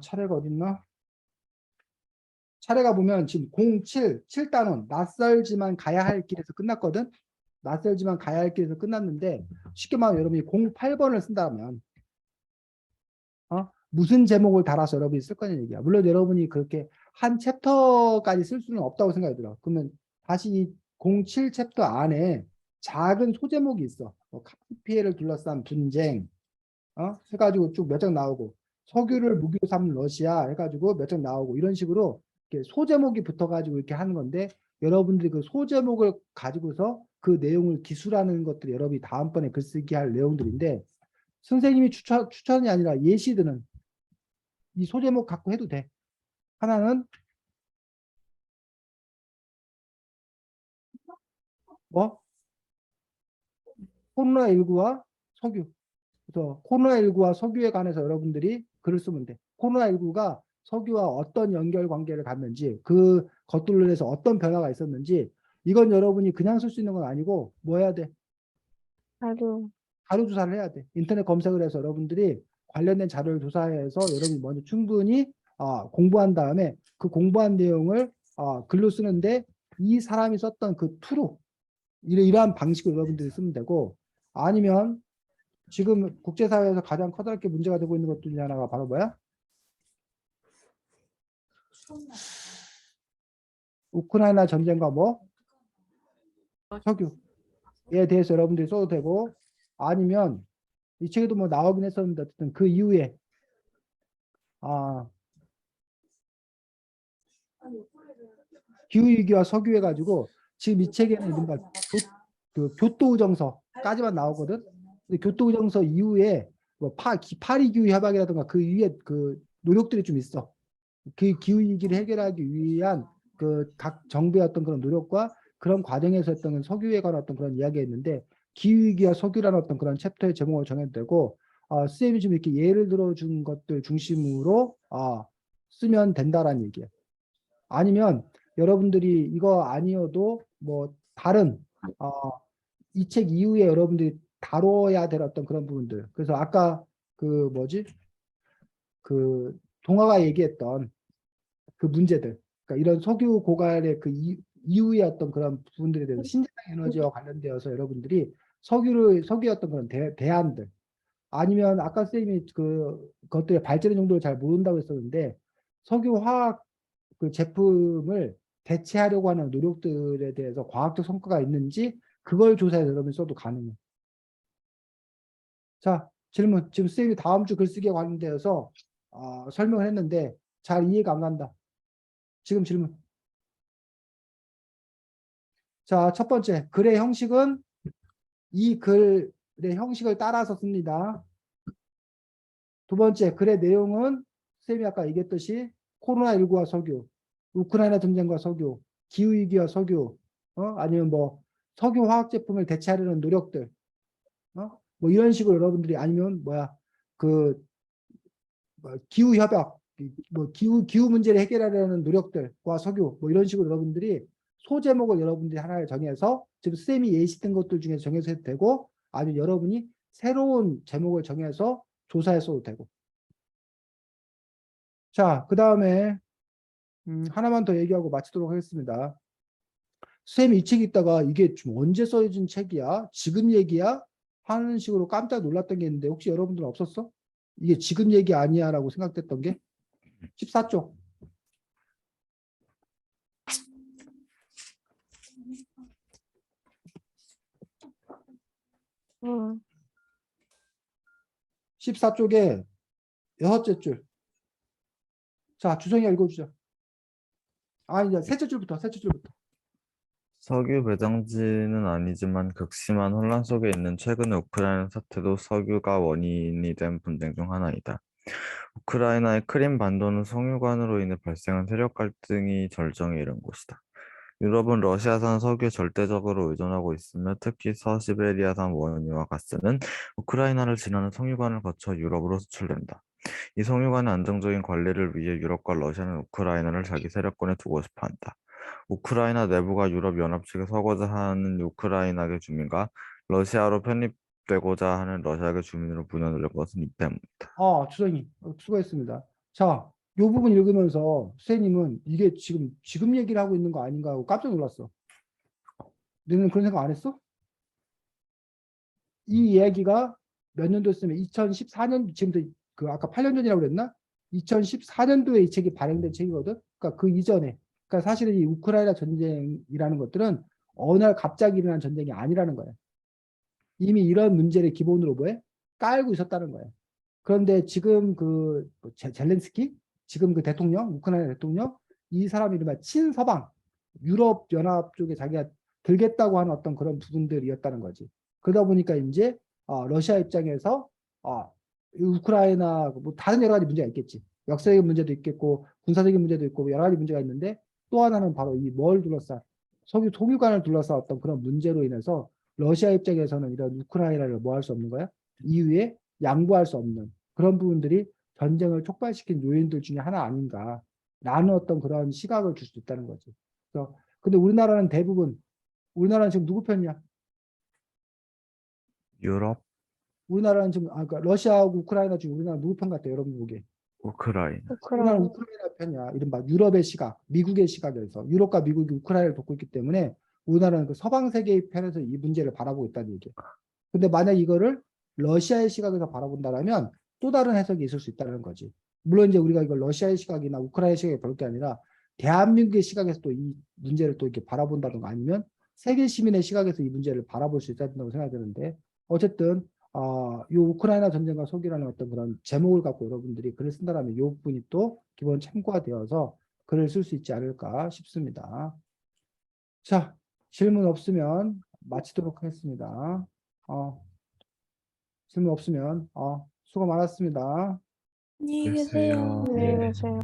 차례가 어딨나? 차례가 보면 지금 07, 7단원 낯설지만 가야 할 길에서 끝났거든. 낯설지만 가야 할 길에서 끝났는데 쉽게 말하면 여러분이 08번을 쓴다면 무슨 제목을 달아서 여러분이 쓸 거냐는 얘기야. 물론 여러분이 그렇게 한 챕터까지 쓸 수는 없다고 생각이 들어. 그러면 다시 이 07 챕터 안에 작은 소제목이 있어. 뭐 카스피해를 둘러싼 분쟁, 해가지고 쭉 몇 장 나오고 석유를 무기로 삼는 러시아 해가지고 몇 장 나오고 이런 식으로 이렇게 소제목이 붙어가지고 이렇게 하는 건데 여러분들이 그 소제목을 가지고서 그 내용을 기술하는 것들이 여러분이 다음번에 글쓰기 할 내용들인데 선생님이 추천이 아니라 예시드는 이 소제목 갖고 해도 돼. 하나는 뭐 코로나19와 석유. 그래서 코로나19와 석유에 관해서 여러분들이 글을 쓰면 돼. 코로나19가 석유와 어떤 연결 관계를 갖는지 그 것들로 인해서 어떤 변화가 있었는지 이건 여러분이 그냥 쓸 수 있는 건 아니고 뭐 해야 돼? 자료. 자료 조사를 해야 돼. 인터넷 검색을 해서 여러분들이 관련된 자료를 조사해서 여러분이 먼저 충분히 공부한 다음에 그 공부한 내용을 글로 쓰는데 이 사람이 썼던 그 투로 이러한 방식으로 여러분들이 쓰면 되고 아니면 지금 국제사회에서 가장 커다랗게 문제가 되고 있는 것 중에 하나가 바로 뭐야? 우크라이나 전쟁과 뭐? 석유에 대해서 여러분들이 써도 되고 아니면 이 책에도 뭐 나오긴 했었는데 어쨌든 그 이후에 기후위기와 석유 해가지고 지금 이 책에는 이른바 그 교토의정서까지만 나오거든. 근데 교토의정서 이후에 뭐 파리 기후 협약이라든가 그 위에 그 노력들이 좀 있어. 그 기후 위기를 해결하기 위한 그 각 정부의 어떤 그런 노력과 그런 과정에서 했던 석유에 관한 어떤 그런 이야기가 있는데 기후 위기와 석유라는 어떤 그런 챕터의 제목을 정해도 되고 쌤이 좀 이렇게 예를 들어준 것들 중심으로 쓰면 된다라는 얘기예요. 아니면 여러분들이 이거 아니어도 뭐 다른 이 책 이후에 여러분들이 다뤄야 될 어떤 그런 부분들. 그래서 아까 그 뭐지? 그 동화가 얘기했던 그 문제들. 그러니까 이런 석유 고갈의 그 이후의 어떤 그런 부분들에 대해서 신재생 에너지와 관련되어서 여러분들이 석유의 어떤 그런 대안들 아니면 아까 선생님이 그 것들의 발전의 정도를 잘 모른다고 했었는데 석유 화학 그 제품을 대체하려고 하는 노력들에 대해서 과학적 성과가 있는지 그걸 조사해서 여러분 써도 가능해. 자, 질문. 지금 선생님이 다음 주 글쓰기에 관련되어서 설명을 했는데 잘 이해가 안 간다. 지금 질문. 자, 첫 번째. 글의 형식은 이 글의 형식을 따라서 씁니다. 두 번째. 글의 내용은 선생님이 아까 얘기했듯이 코로나19와 석유, 우크라이나 전쟁과 석유, 기후위기와 석유, 아니면 뭐 석유 화학 제품을 대체하려는 노력들, 뭐 이런 식으로 여러분들이 아니면 그 기후 협약, 뭐 기후 문제를 해결하려는 노력들과 석유, 뭐 이런 식으로 여러분들이 소제목을 여러분들이 하나를 정해서 지금 쌤이 예시된 것들 중에서 정해서 해도 되고 아니면 여러분이 새로운 제목을 정해서 조사했어도 되고. 자, 그 다음에 하나만 더 얘기하고 마치도록 하겠습니다. 쌤이 이 책 읽다가 이게 좀 언제 써진 책이야? 지금 얘기야? 하는 식으로 깜짝 놀랐던 게 있는데 혹시 여러분들은 없었어? 이게 지금 얘기 아니야 라고 생각됐던 게? 14쪽. 음. 14쪽에 6째 줄. 자, 주성이가 읽어주자. 이제 셋째 줄부터. 석유 배정지는 아니지만 극심한 혼란 속에 있는 최근의 우크라이나 사태도 석유가 원인이 된 분쟁 중 하나이다. 우크라이나의 크림 반도는 석유관으로 인해 발생한 세력 갈등이 절정에 이른 곳이다. 유럽은 러시아산 석유에 절대적으로 의존하고 있으며 특히 서시베리아산 원유와 가스는 우크라이나를 지나는 석유관을 거쳐 유럽으로 수출된다. 이 석유관의 안정적인 관리를 위해 유럽과 러시아는 우크라이나를 자기 세력권에 두고 싶어 한다. 우크라이나 내부가 유럽 연합 측에 서고자 하는 우크라이나계 주민과 러시아로 편입되고자 하는 러시아계 주민으로 분열될 것은 이 때문이다. 주성이 수고했습니다. 자, 이 부분 읽으면서 선생님은 이게 지금 얘기를 하고 있는 거 아닌가 하고 깜짝 놀랐어. 너는 그런 생각 안 했어? 이 이야기가 몇 년도였으면 2014년, 지금도 그 아까 8년 전이라고 그랬나? 2014년도에 이 책이 발행된 책이거든. 그러니까 그 이전에. 그러니까 사실은 이 우크라이나 전쟁이라는 것들은 어느 날 갑자기 일어난 전쟁이 아니라는 거야. 이미 이런 문제를 기본으로 뭐해? 깔고 있었다는 거야. 그런데 지금 젤렌스키? 지금 그 대통령, 우크라이나 대통령, 이 사람이 이른바 친서방, 유럽 연합 쪽에 자기가 들겠다고 하는 어떤 그런 부분들이었다는 거지. 그러다 보니까 이제 러시아 입장에서 이 우크라이나 뭐 다른 여러 가지 문제가 있겠지. 역사적인 문제도 있겠고 군사적인 문제도 있고 여러 가지 문제가 있는데 또 하나는 바로 이 뭘 둘러싼 석유관을 둘러싼 어떤 그런 문제로 인해서 러시아 입장에서는 이런 우크라이나를 뭐 할 수 없는 거야? 이후에 양보할 수 없는 그런 부분들이 전쟁을 촉발시킨 요인들 중에 하나 아닌가라는 어떤 그런 시각을 줄 수 있다는 거지. 그래서 근데 우리나라는 지금 누구 편이야? 유럽, 우리나라는 지금 그러니까 러시아하고 우크라이나 중에 우리나라 누구 편 같아요? 여러분 보기에. 우크라이나. 우리나라는 우크라이나. 우크라이나 편이야. 이른바 유럽의 시각, 미국의 시각에서 유럽과 미국이 우크라이나를 돕고 있기 때문에 우리나라는 그 서방 세계의 편에서 이 문제를 바라보고 있다는 얘기예요. 근데 만약 이거를 러시아의 시각에서 바라본다라면 또 다른 해석이 있을 수 있다는 거지. 물론 이제 우리가 이걸 러시아의 시각이나 우크라이나의 시각이 볼 게 아니라 대한민국의 시각에서 또 이 문제를 또 이렇게 바라본다든가 아니면 세계 시민의 시각에서 이 문제를 바라볼 수 있어야 된다고 생각되는데 어쨌든 이 우크라이나 전쟁과 속이라는 어떤 그런 제목을 갖고 여러분들이 글을 쓴다라면 이 부분이 또 기본 참고가 되어서 글을 쓸 수 있지 않을까 싶습니다. 자, 질문 없으면 마치도록 하겠습니다. 질문 없으면 수고 많았습니다. 안녕히 계세요. 계세요. 안녕히 계세요.